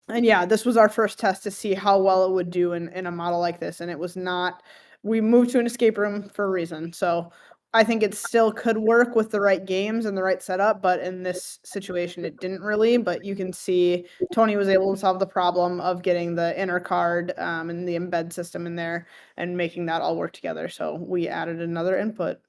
yeah, this was our first test to see how well it would do in a model like this. And it was not, we moved to an escape room for a reason. So I think it still could work with the right games and the right setup, but in this situation, it didn't really. But you can see Tony was able to solve the problem of getting the inner card and the embed system in there and making that all work together. So we added another input.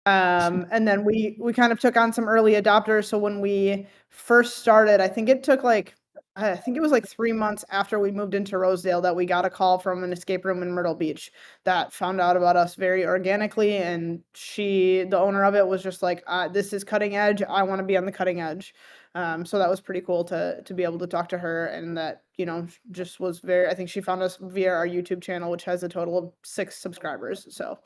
And then we kind of took on some early adopters. So when we first started, I think it was like 3 months after we moved into Rosedale that we got a call from an escape room in Myrtle Beach that found out about us very organically. And the owner of it was just like, this is cutting edge. I want to be on the cutting edge. So that was pretty cool to be able to talk to her, and that, just was I think she found us via our YouTube channel, which has a total of 6 subscribers. So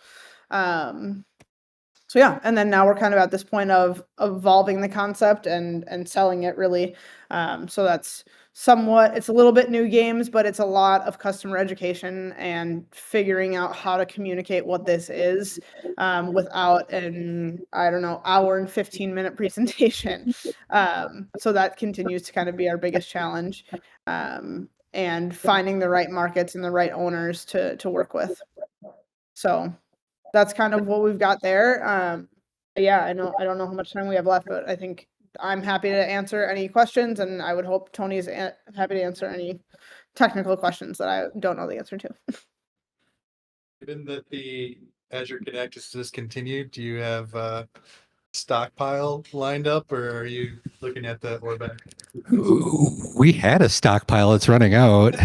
yeah, and then now we're kind of at this point of evolving the concept and selling it, really. So that's it's a little bit new games, but it's a lot of customer education and figuring out how to communicate what this is without an, I don't know, hour and 15-minute presentation. So that continues to kind of be our biggest challenge, and finding the right markets and the right owners to work with. So that's kind of what we've got there. Yeah, I don't know how much time we have left, but I think I'm happy to answer any questions, and I would hope Tony's happy to answer any technical questions that I don't know the answer to. Given that the Azure Connect is discontinued, do you have a stockpile lined up, or are you looking at the Orbeck? We had a stockpile. It's running out.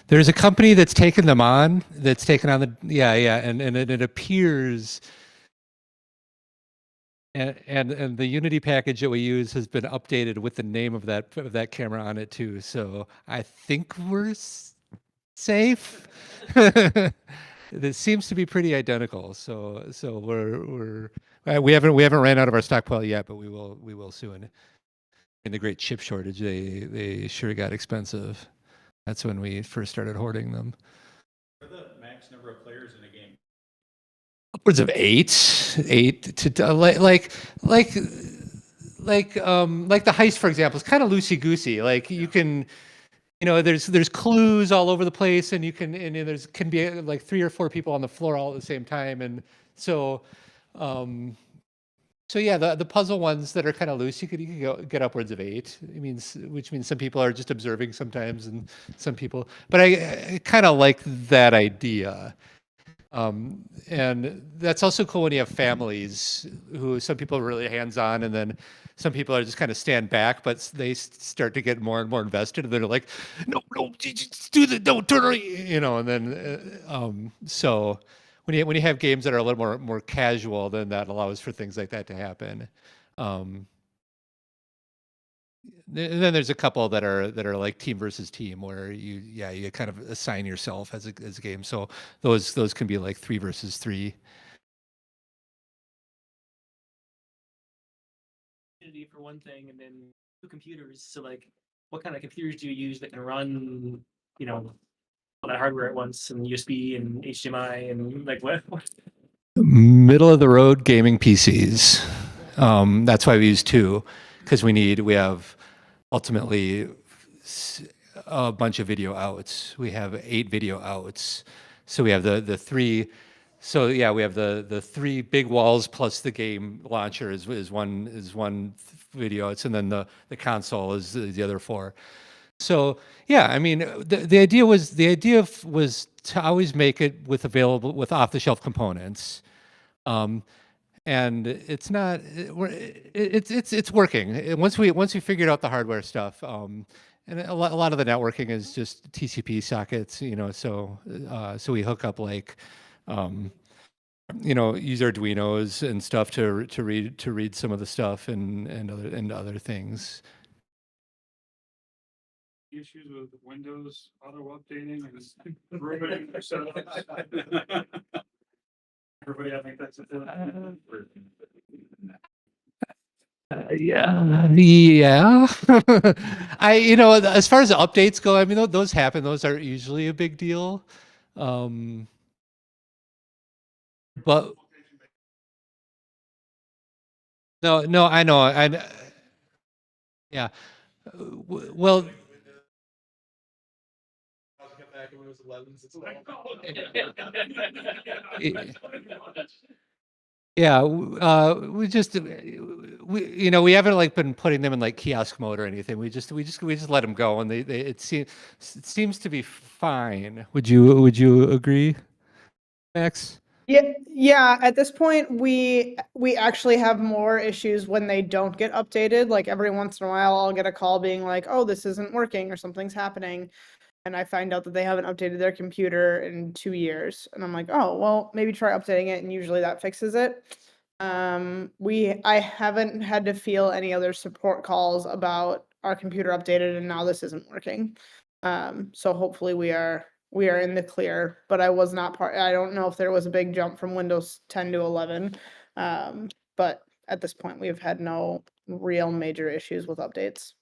There's a company that's taken them on. That's taken on and it appears. And the Unity package that we use has been updated with the name of that camera on it too. So I think we're safe. This seems to be pretty identical. So we haven't ran out of our stockpile yet, but we will soon. In the great chip shortage, they sure got expensive. That's when we first started hoarding them. What are the max number of players in a game? Upwards of eight to like the heist, for example, is kind of loosey goosey. Like you can, there's clues all over the place, and there's can be like 3 or 4 people on the floor all at the same time, and so yeah, the puzzle ones that are kind of loose, you could get upwards of 8. Which means some people are just observing sometimes, and some people. But I kind of like that idea. And that's also cool when you have families who some people are really hands-on, and then some people are just kind of stand back, but they start to get more and more invested, and they're like, no, just do the, don't turn around, and then, so when you have games that are a little more casual, then that allows for things like that to happen. And then there's a couple that are like team versus team, where you kind of assign yourself as a game. So those can be like 3 versus 3. For one thing, and then 2 computers. So like, what kind of computers do you use that can run, all that hardware at once, and USB and HDMI, and like what? Middle of the road gaming PCs. That's why we use 2, because we have ultimately a bunch of video outs. We have 8 video outs. So we have the 3. So yeah, we have the 3 big walls plus the game launcher is one video outs, and then the console is the other 4. So yeah, I mean, the idea was to always make it with off-the-shelf components. And it's not, it's working. Once we figured out the hardware stuff, and a lot of the networking is just TCP sockets, so we hook up like, use Arduinos and stuff to read some of the stuff and other things. Issues with Windows auto updating and everybody everybody, I think that's it. Yeah. As far as the updates go, I mean, those happen. Those are usually a big deal. But no, I know. Yeah. Well. Yeah, we haven't like been putting them in like kiosk mode or anything. We just let them go, and it seems to be fine. Would you agree, Max? Yeah, at this point, we actually have more issues when they don't get updated. Like every once in a while, I'll get a call being like, "Oh, this isn't working," or something's happening. And I find out that they haven't updated their computer in 2 years. And I'm like, "Oh, well, maybe try updating it," and usually that fixes it. I haven't had to feel any other support calls about our computer updated and now this isn't working. So hopefully we are in the clear, but I was not I don't know if there was a big jump from Windows 10 to 11. But at this point we've had no real major issues with updates.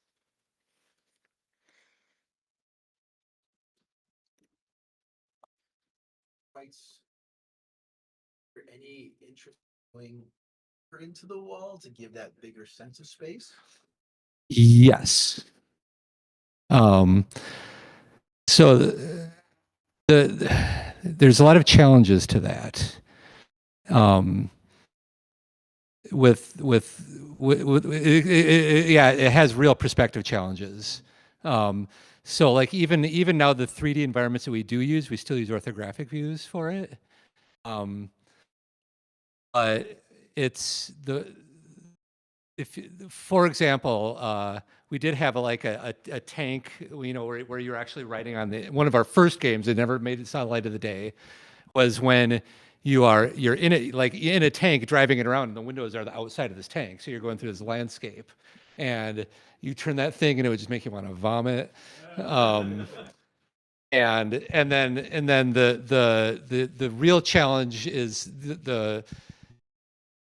Any interest going into the wall to give that bigger sense of space? Yes. So there's a lot of challenges to that. It has real perspective challenges. So like even now the 3D environments that we do use, we still use orthographic views for it. But for example, we did have a tank, where you're actually writing on one of our first games that never made it saw the light of the day, was when you're in a tank driving it around, and the windows are the outside of this tank, so you're going through this landscape, and you turn that thing and it would just make you want to vomit. And then the real challenge is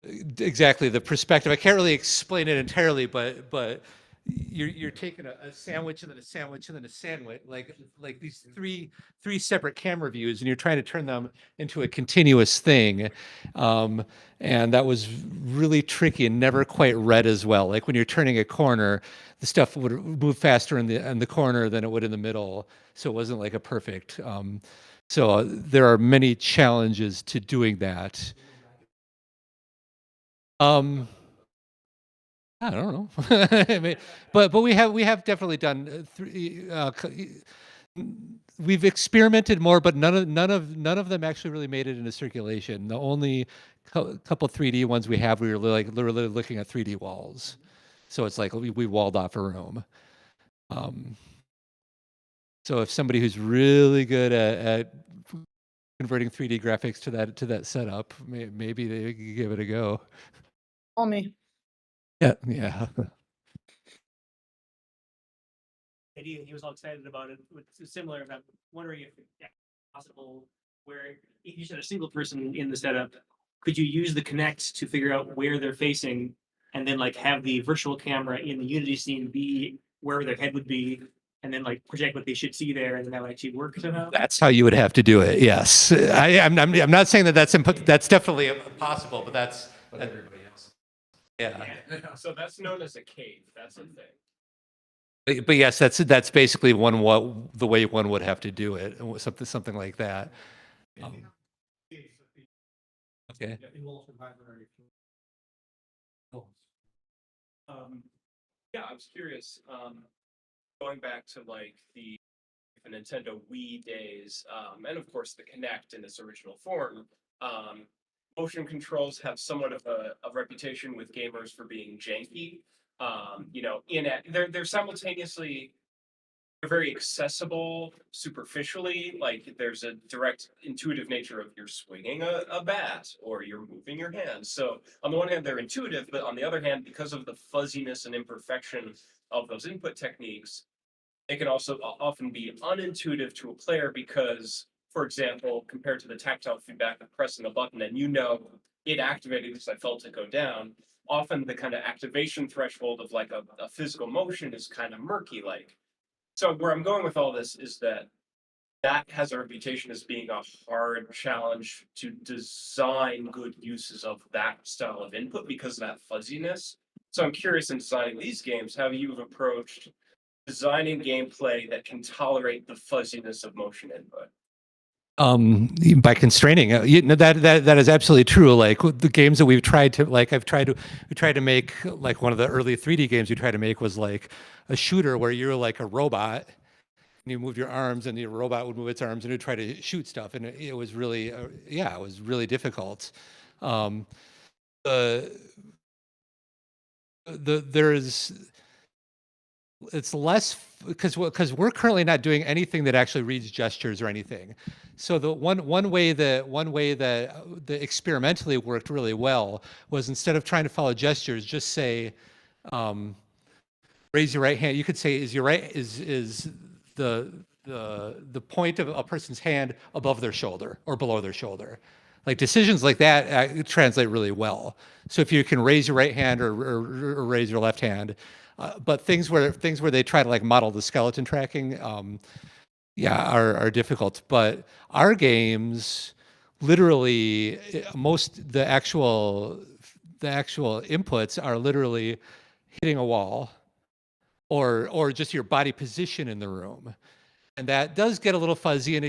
exactly the perspective. I can't really explain it entirely, but you're taking a sandwich and then a sandwich and then a sandwich, like these three separate camera views, and you're trying to turn them into a continuous thing. And that was really tricky and never quite read as well. Like when you're turning a corner, the stuff would move faster in the corner than it would in the middle, so it wasn't like a perfect. So there are many challenges to doing that. I don't know. I mean, but we have definitely done we've experimented more, but none of them actually really made it into circulation. The only couple 3D ones we have, we were like literally looking at 3D walls. So it's like we walled off a room. So if somebody who's really good at converting 3D graphics to that setup, maybe they could give it a go. Call me. Yeah. He was all excited about it. It's similar. I'm wondering if it's possible where if you said a single person in the setup, could you use the Kinect to figure out where they're facing and then like have the virtual camera in the Unity scene be where their head would be and then like project what they should see there and then that would actually work somehow? That's how you would have to do it. Yes. I'm not saying that that's definitely possible, but that's But everybody else. yeah. So that's known as a cave. That's a thing. But yes, that's basically the way one would have to do it, something like that. Okay. Yeah, I was curious. Going back to like the Nintendo Wii days, and of course the Kinect in its original form. Motion controls have somewhat of a reputation with gamers for being janky. You know, they're simultaneously they're very accessible superficially. Like there's a direct intuitive nature of you're swinging a bat or you're moving your hands. So on the one hand, they're intuitive, but on the other hand, because of the fuzziness and imperfection of those input techniques, they can also often be unintuitive to a player because, for example, compared to the tactile feedback of pressing a button and you know it activated because I felt it go down, often the kind of activation threshold of like a physical motion is kind of murky. Like, so where I'm going with all this is that has a reputation as being a hard challenge to design good uses of that style of input because of that fuzziness. So I'm curious in designing these games, how you've approached designing gameplay that can tolerate the fuzziness of motion input. By constraining that is absolutely true. Like the games that we've tried to we tried to make, like one of the early 3D games we tried to make was like a shooter where you're like a robot and you move your arms and the robot would move its arms and it would try to shoot stuff, and it was really it was really difficult. It's less because we're currently not doing anything that actually reads gestures or anything. So the one way that the experimentally worked really well was, instead of trying to follow gestures, just say, raise your right hand. You could say, is the point of a person's hand above their shoulder or below their shoulder? Like decisions like that translate really well. So if you can raise your right hand or raise your left hand, but things where they try to like model the skeleton tracking, are difficult. But our games, literally, the actual inputs are literally hitting a wall, or just your body position in the room, and that does get a little fuzzy, and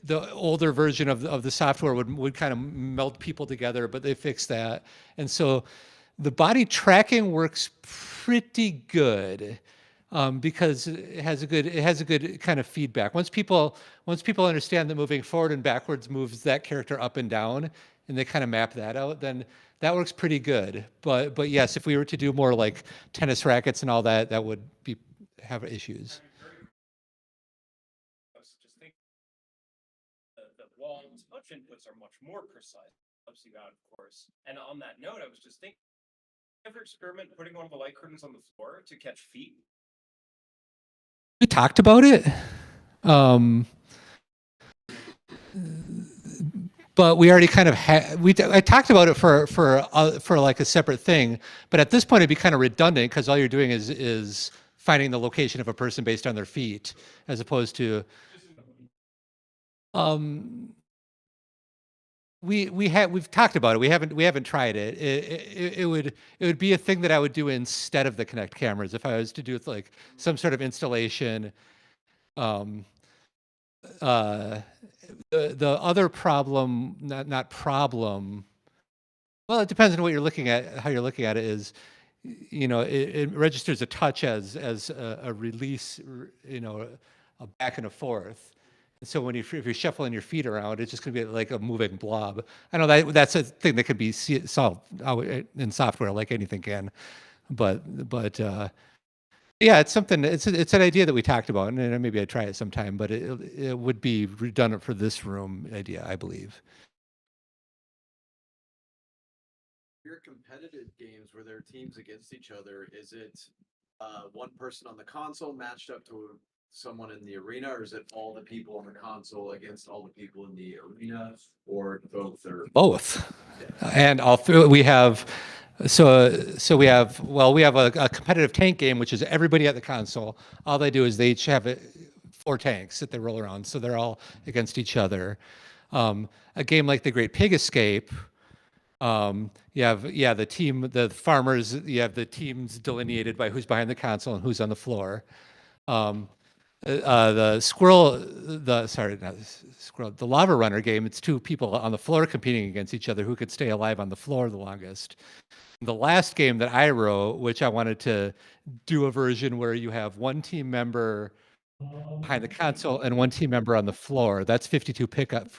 the older version of the software would kind of meld people together, but they fixed that. And so the body tracking works pretty good, because it has a good kind of feedback. Once people understand that moving forward and backwards moves that character up and down, and they kind of map that out, then that works pretty good. But yes, if we were to do more like tennis rackets and all that, that would have issues. Just think the wall touch inputs are much more precise. Helps you out, of course. And on that note, I was just thinking, ever experiment putting one of the light curtains on the floor to catch feet? We talked about it. But we already kind of had, I talked about it for like a separate thing, but at this point it'd be kind of redundant because all you're doing is finding the location of a person based on their feet, as opposed to, we've talked about it. We haven't tried it. It would be a thing that I would do instead of the Kinect cameras if I was to do like some sort of installation. The other problem, not problem. Well, it depends on what you're looking at. How you're looking at it is, it registers a touch as a release, a back and a forth. And so if you're shuffling your feet around, it's just going to be like a moving blob. I know that's a thing that could be solved in software, like anything can. But yeah, it's something. It's an idea that we talked about, and maybe I'd try it sometime. But it would be redundant for this room idea, I believe. Your competitive games where there are teams against each other, is it one person on the console matched up to someone in the arena, or is it all the people on the console against all the people in the arena, or both? Or both, and all through we have. So we have a competitive tank game, which is everybody at the console. All they do is they each have 4 tanks that they roll around, so they're all against each other. A game like the Great Pig Escape. You have the farmers. You have the teams delineated by who's behind the console and who's on the floor. The lava runner game. It's 2 people on the floor competing against each other who could stay alive on the floor the longest. The last game that I wrote, which I wanted to do a version where you have 1 team member behind the console and 1 team member on the floor. That's 52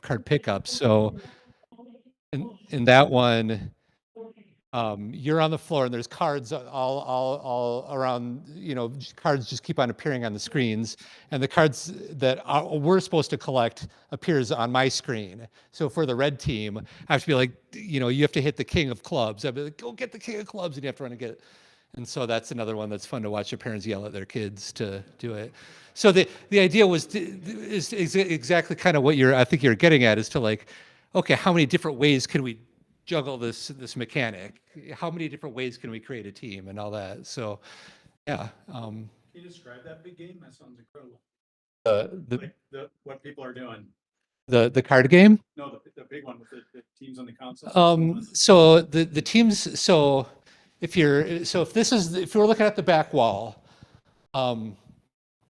card pickups. So in that one, you're on the floor and there's cards all around. Cards just keep on appearing on the screens, and the cards that we're supposed to collect appears on my screen. So for the red team, I have to be like, you have to hit the king of clubs. I'd be like, go get the king of clubs, and you have to run and get it. And so that's another one that's fun to watch the parents yell at their kids to do it. So the idea is exactly kind of what I think you're getting at, is to like, okay, how many different ways can we juggle this mechanic? How many different ways can we create a team and all that? So, yeah. Can you describe that big game? That sounds incredible. What people are doing. The card game? No, the big one with the teams on the console. So the teams. So if we're looking at the back wall,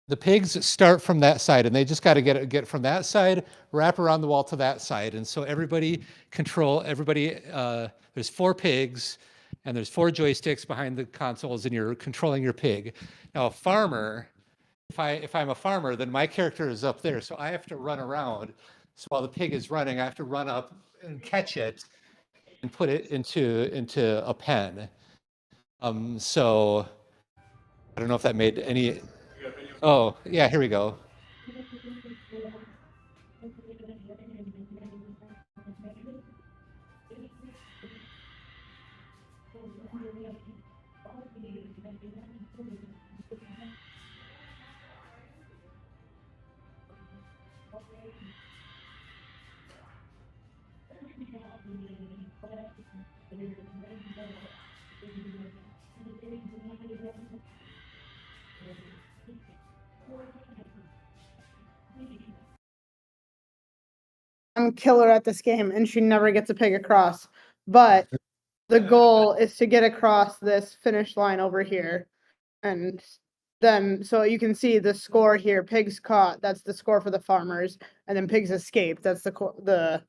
the pigs start from that side, and they just got to get from that side, wrap around the wall to that side. And so everybody, there's 4 pigs, and there's 4 joysticks behind the consoles, and you're controlling your pig. Now, a farmer, if I'm a farmer, then my character is up there, so I have to run around. So while the pig is running, I have to run up and catch it and put it into a pen. So I don't know if that made any. Oh, yeah, here we go. I'm killer at this game, and she never gets a pig across. But the goal is to get across this finish line over here. And then, so you can see the score here, pigs caught, that's the score for the farmers, and then pigs escaped, that's the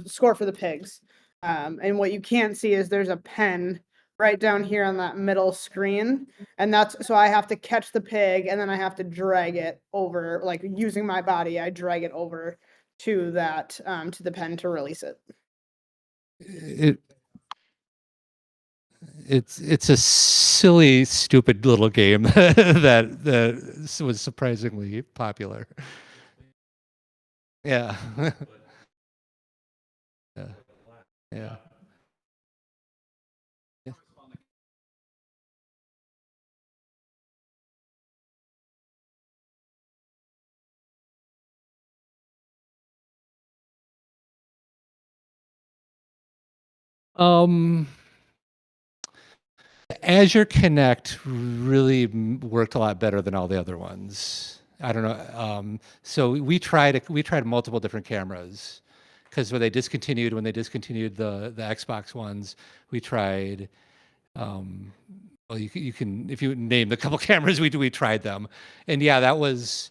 score for the pigs. And what you can't see is there's a pen right down here on that middle screen. And so I have to catch the pig, and then I have to drag it over, like using my body, I drag it over to that, to the pen to release it. It's a silly, stupid little game that was surprisingly popular. Yeah. Yeah. Yeah. Um, Azure Connect really worked a lot better than all the other ones. I don't know. So we tried multiple different cameras because when they discontinued the Xbox ones, we tried. Well, you can if you name the couple cameras we tried them, and yeah, that was.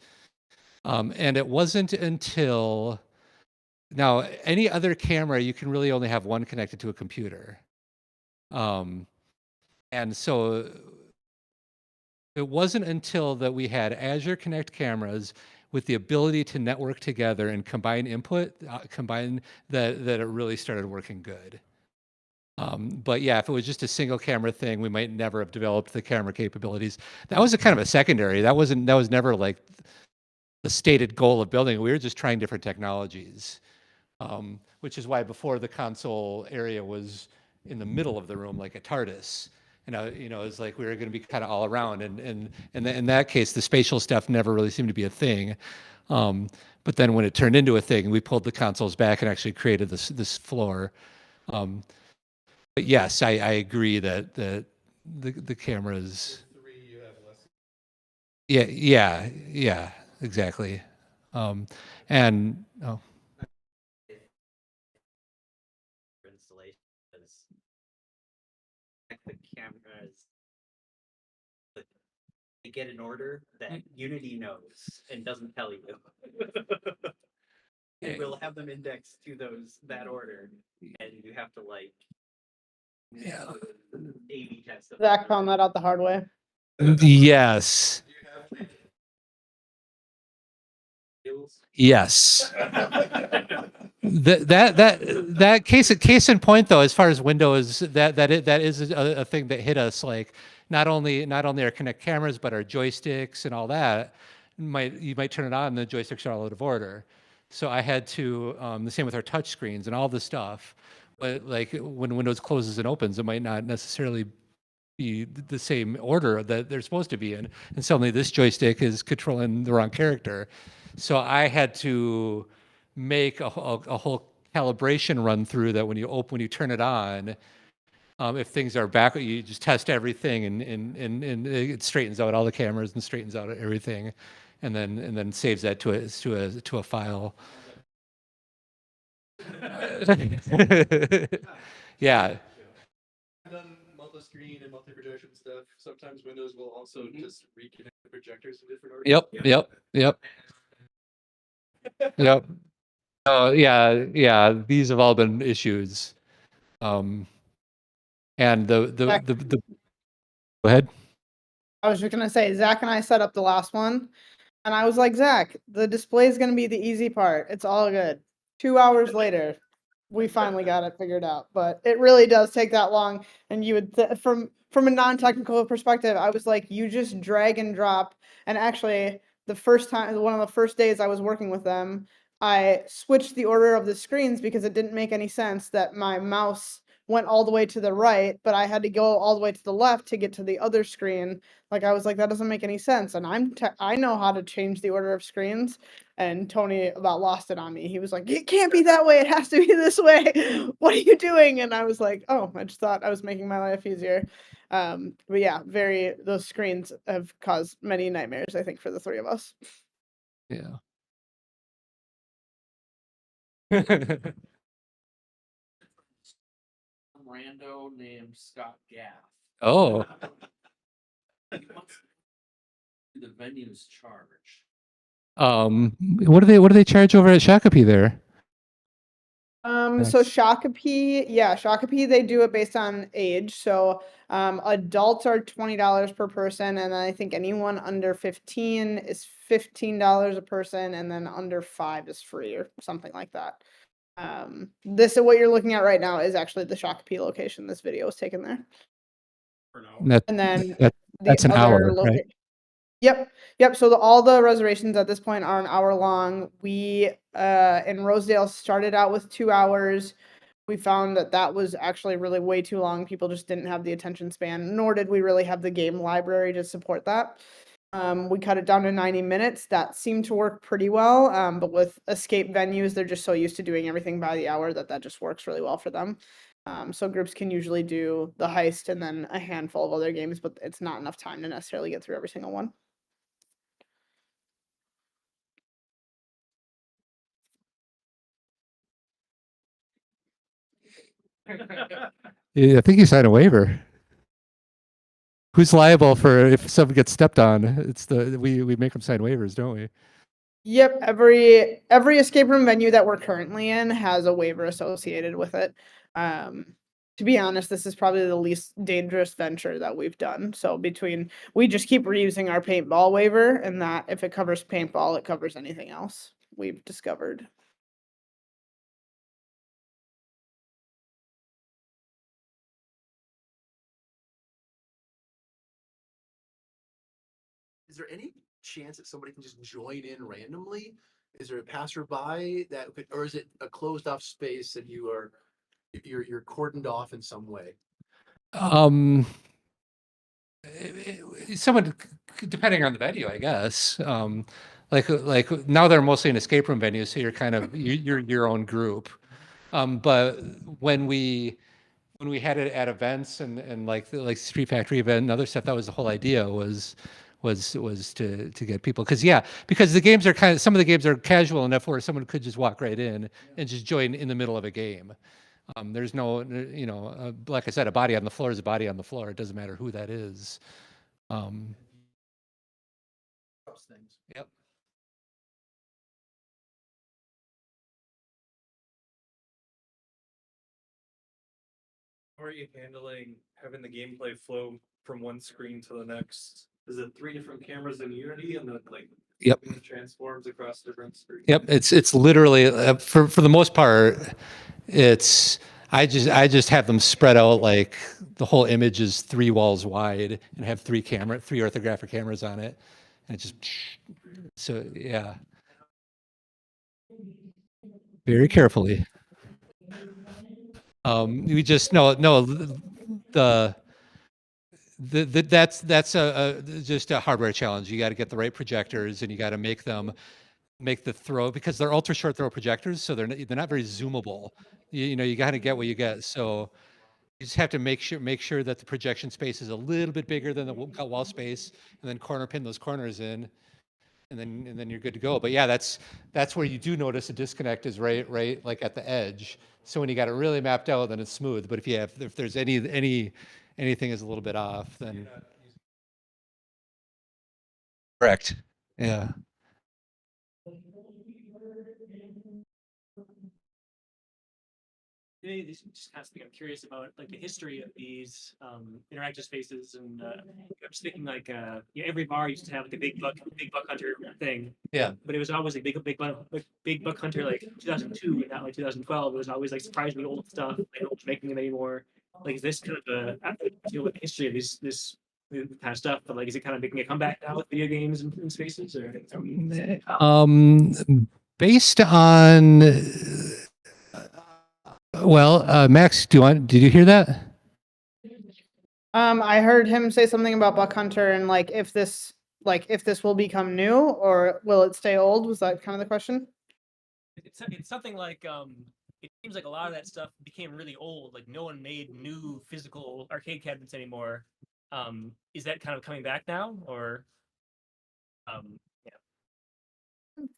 And it wasn't until now any other camera you can really only have one connected to a computer. And so it wasn't until that we had Azure Connect cameras with the ability to network together and combine input, that it really started working good. But yeah, if it was just a single camera thing, we might never have developed the camera capabilities. That was a kind of a secondary. That was never like the stated goal of building. We were just trying different technologies, which is why before the console area was in the middle of the room like a TARDIS. It's like we were going to be kind of all around, and in that case, the spatial stuff never really seemed to be a thing. But then when it turned into a thing, we pulled the consoles back and actually created this floor. But yes, I agree that the cameras. Yeah, exactly. And oh, Installation is the cameras. They get an order that Unity knows and doesn't tell you. And we'll have them indexed to that order, and you have to like A/B test them. Zach found that out the hard way. yes. Yes. That case in point though, as far as Windows, that is a thing that hit us, like not only our Kinect cameras, but our joysticks and all that. You might turn it on and the joysticks are all out of order. So I had to, the same with our touch screens and all this stuff. But like when Windows closes and opens, it might not necessarily be the same order that they're supposed to be in. And suddenly this joystick is controlling the wrong character. So I had to make a whole calibration run through that when you turn it on, if things are back, you just test everything and it straightens out all the cameras and straightens out everything, and then saves that to a file. Yeah. I've done multi-screen and multi-projection stuff. Sometimes Windows will also just reconnect the projectors in different orders. Yep. Oh yeah. These have all been issues. And the go ahead. I was just gonna say, Zach and I set up the last one, and I was like, Zach, the display is gonna be the easy part. It's all good. 2 hours later, we finally got it figured out. But it really does take that long. And you would, from a non-technical perspective, I was like, you just drag and drop. And actually, one of the first days I was working with them, I switched the order of the screens because it didn't make any sense that my mouse went all the way to the right, but I had to go all the way to the left to get to the other screen. Like I was like, that doesn't make any sense. And I know how to change the order of screens. And Tony about lost it on me. He was like, it can't be that way. It has to be this way. What are you doing? And I was like, oh, I just thought I was making my life easier. But yeah, those screens have caused many nightmares, I think, for the three of us. Yeah. Rando named Scott Gaff. Oh. The venues charge. What do they charge over at Shakopee there? So Shakopee, they do it based on age. So adults are $20 per person, and then I think anyone under 15 is $15 a person, and then under 5 is free or something like that. This is what you're looking at right now is actually the Shakopee location. This video was taken there. And then That's an hour, right? Yep. So all the reservations at this point are an hour long. We in Rosedale started out with 2 hours. We found that was actually really way too long. People just didn't have the attention span, nor did we really have the game library to support that. We cut it down to 90 minutes. That seemed to work pretty well. But with escape venues, they're just so used to doing everything by the hour that just works really well for them. So groups can usually do the heist and then a handful of other games, but it's not enough time to necessarily get through every single one. Yeah, I think you signed a waiver. Who's liable for if someone gets stepped on? It's we make them sign waivers, don't we? Yep, every escape room venue that we're currently in has a waiver associated with it. To be honest, this is probably the least dangerous venture that we've done. So we just keep reusing our paintball waiver, and that if it covers paintball, it covers anything else we've discovered. Is there any chance that somebody can just join in randomly? Is there a passerby that could, or is it a closed off space that you're cordoned off in some way? Someone depending on the venue, I guess. Like now they're mostly an escape room venue, so you're kind of you're your own group. But when we had it at events and like Street Factory event and other stuff, that was the whole idea was to get people because the games are some of the games are casual enough where someone could just walk right in and just join in the middle of a game. There's no, like I said, a body on the floor is a body on the floor. It doesn't matter who that is. Yep. How are you handling having the gameplay flow from one screen to the next? Is it 3 different cameras in Unity and then Yep. it transforms across different screens? Yep. It's literally for the most part, I just have them spread out like the whole image is 3 walls wide and have 3 orthographic cameras on it, and it just so yeah, very carefully. We just no that's just a hardware challenge. You got to get the right projectors and you got to make the throw because they're ultra short throw projectors, so they're not very zoomable. You got to get what you get. So you just have to make sure that the projection space is a little bit bigger than the wall space, and then corner pin those corners in, and then you're good to go. But yeah, that's where you do notice a disconnect is right like at the edge. So when you got it really mapped out, then it's smooth. But if there's anything is a little bit off, then correct. Yeah. Today, this just kind of something I'm curious about, like the history of these interactive spaces, and I'm just thinking like every bar used to have like a big buck hunter thing. Yeah. But it was always like big buck hunter like 2002 and not like 2012. It was always like surprisingly old stuff. They don't making them anymore. Like is this kind of the history of this kind of stuff? But like is it kind of making a comeback now with video games and spaces or? Based on Max, did you hear that? I heard him say something about Buck Hunter and if this will become new or will it stay old? Was that kind of the question? It's something like it seems like a lot of that stuff became really old. Like no one made new physical arcade cabinets anymore. Is that kind of coming back now, or yeah?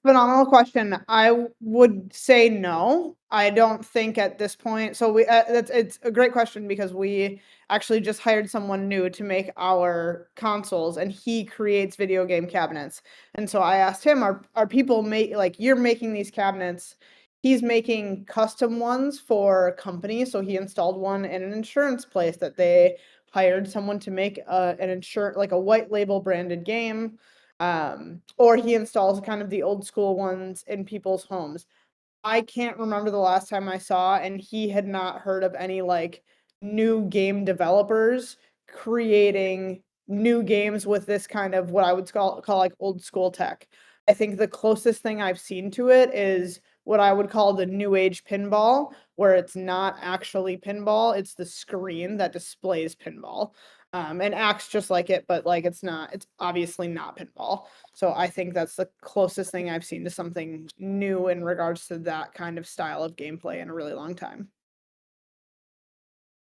Phenomenal question. I would say no. I don't think at this point. So it's a great question because we actually just hired someone new to make our consoles, and he creates video game cabinets. And so I asked him, "Are people you're making these cabinets?" He's making custom ones for companies. So he installed one in an insurance place that they hired someone to make an insurance a white label branded game. Or he installs kind of the old school ones in people's homes. I can't remember the last time I saw, and he had not heard of any new game developers creating new games with this kind of what I would call old school tech. I think the closest thing I've seen to it is what I would call the new age pinball, where it's not actually pinball, it's the screen that displays pinball. And acts just like it, but it's obviously not pinball. So I think that's the closest thing I've seen to something new in regards to that kind of style of gameplay in a really long time.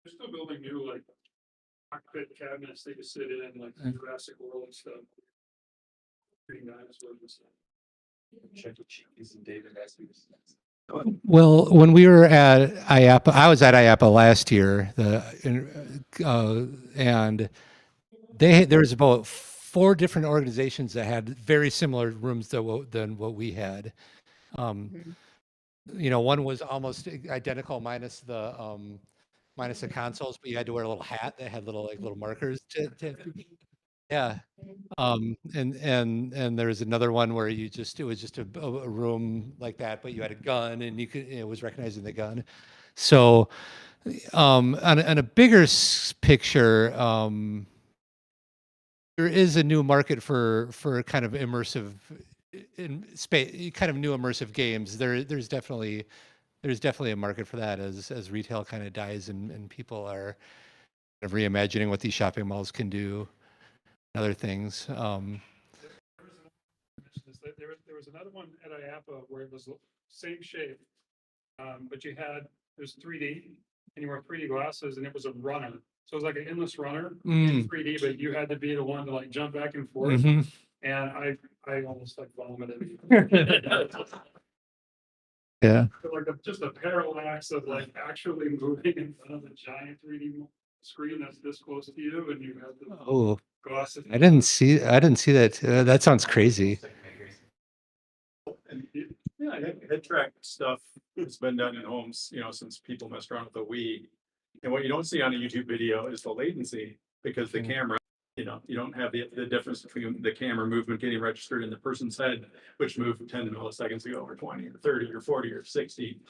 They're still building new like cockpit cabinets they can sit in, like Jurassic World and stuff. Pretty dinosaurs and stuff. Chuck E. Cheese and David Matthews. Well, when we were at IAPA, I was at IAPA last year, and there was about 4 different organizations that had very similar rooms than what we had. You know, one was almost identical minus the consoles, but you had to wear a little hat that had little markers yeah. And there was another one where it was just a room like that, but you had a gun and it was recognizing the gun. So, on a bigger picture, there is a new market for kind of immersive in space, kind of new immersive games. There's definitely a market for that as retail kind of dies and people are kind of reimagining what these shopping malls can do. Other things. There was another one at IAPA where it was the same shape, but it was 3D and you wore 3D glasses and it was a runner. So it was like an endless runner in 3D, but you had to be the one to like jump back and forth. And I almost like vomited. Yeah. Like just a parallax of like actually moving in front of a giant 3D screen that's this close to you, and you have the glasses. I didn't see that. That sounds crazy. And head track stuff has been done in homes, you know, since people messed around with the Wii. And what you don't see on a YouTube video is the latency, because the camera, you know, you don't have the difference between the camera movement getting registered in the person's head, which moved 10 milliseconds ago, or 20 or 30 or 40 or 60.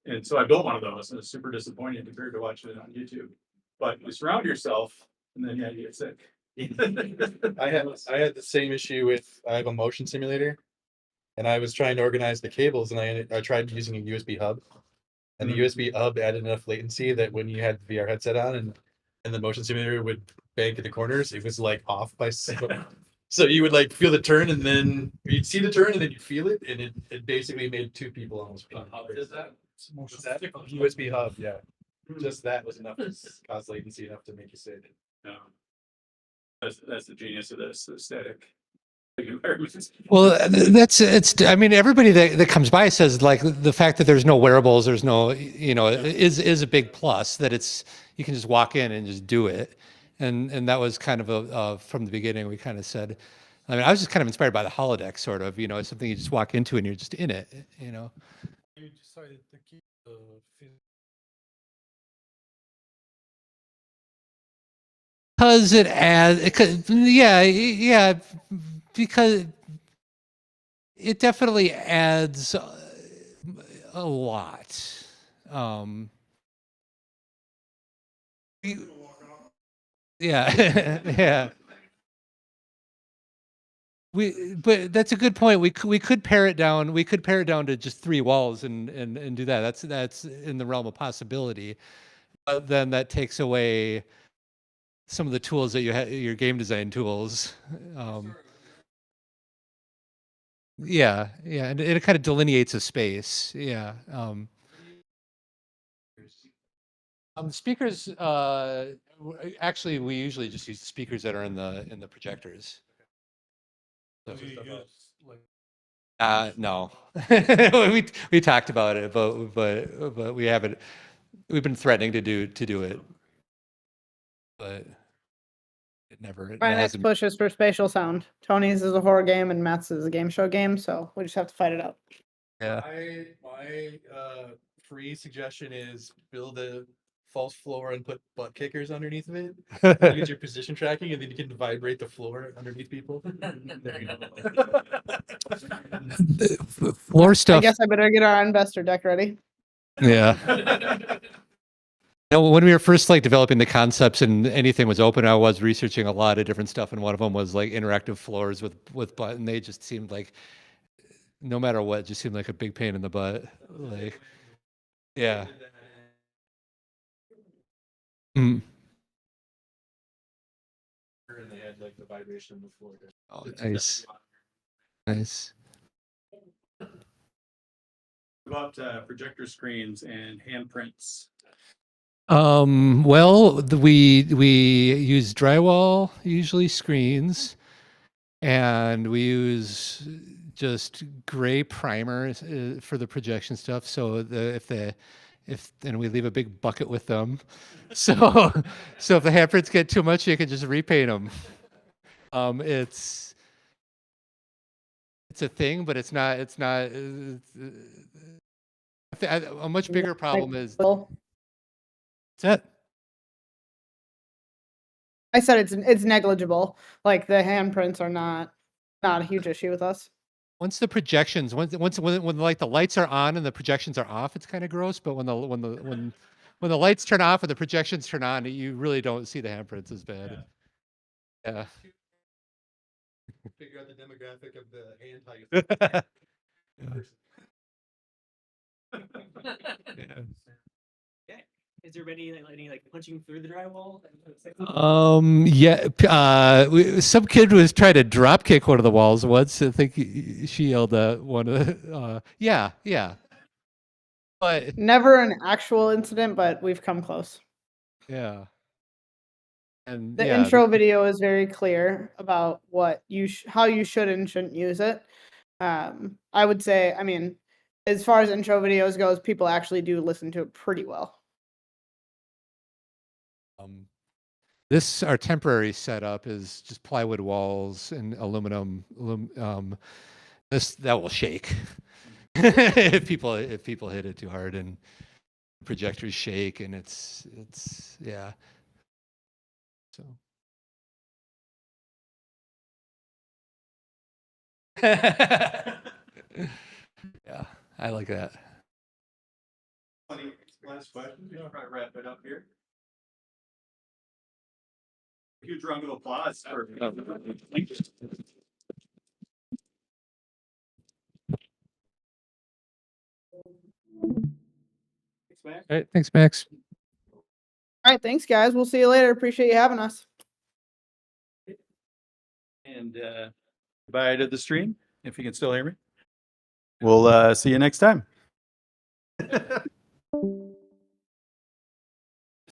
And so I built one of those, and it's super disappointing compared to watching it on YouTube. But you surround yourself, and then you get sick. I had the same issue with, I have a motion simulator, and I was trying to organize the cables, and I tried using a USB hub, and the USB hub added enough latency that when you had the VR headset on and the motion simulator would bank at the corners, it was like off by so you would like feel the turn, and then you'd see the turn, and then you feel it, and it basically made 2 people almost. How is that? What's that? USB hub, yeah. Just that was enough to cause latency enough to make you sick. No. That's the genius of this aesthetic. Well, I mean, everybody that comes by says like the fact that there's no wearables, there's no, you know, is a big plus, that you can just walk in and just do it. And that was kind of from the beginning, we kind of said, I mean, I was just kind of inspired by the holodeck sort of, you know, it's something you just walk into and you're just in it, you know. You decided to keep the Because it adds, because it definitely adds a lot. Yeah. But that's a good point. We could pare it down. We could pare it down to just 3 walls and do that. That's in the realm of possibility. But then that takes away some of the tools that you have, your game design tools. Yeah, and it kind of delineates a space. Yeah. Speakers. Actually, we usually just use the speakers that are in the projectors. No, we talked about it, but we haven't. We've been threatening to do it, but it never. My next push is for spatial sound. Tony's is a horror game and Matt's is a game show game, so we just have to fight it out. Yeah. My free suggestion is build a false floor and put butt kickers underneath of it. You get your position tracking, and then you can vibrate the floor underneath people. There you go. Floor stuff. I guess I better get our investor deck ready. Yeah. You know, when we were first like developing the concepts and anything was open, I was researching a lot of different stuff, and one of them was like interactive floors with butt, and they just seemed like, no matter what, just seemed like a big pain in the butt. Like, yeah. And they had like the vibration of the floor. Oh, nice. About projector screens and handprints. Well, we use drywall, usually screens, and we use just gray primer for the projection stuff. So and we leave a big bucket with them. So if the handprints get too much, you can just repaint them. It's a thing, but it's not. A much bigger problem is that. I said it's negligible. Like the handprints are not a huge issue with us. Once the projections, when like the lights are on and the projections are off, it's kind of gross. But when the lights turn off and the projections turn on, you really don't see the handprints as bad. Yeah. Figure out the demographic of the hand how you. Yeah. Is there any like punching through the drywall? Yeah. Some kid was trying to drop kick one of the walls once. I think she yelled at one of the. Yeah. But Never an actual incident, but we've come close. yeah. And The yeah, intro video is very clear about what how you should and shouldn't use it. I would say, I mean, as far as intro videos goes, people actually do listen to it pretty well. Our temporary setup is just plywood walls and aluminum. That will shake if people hit it too hard, and projectors shake, and it's yeah. So. Yeah, I like that. Last question. We'll try to wrap it up here. Huge round of applause for. All right, thanks, Max. All right, thanks, guys. We'll see you later. Appreciate you having us. And goodbye to the stream, if you can still hear me. We'll see you next time.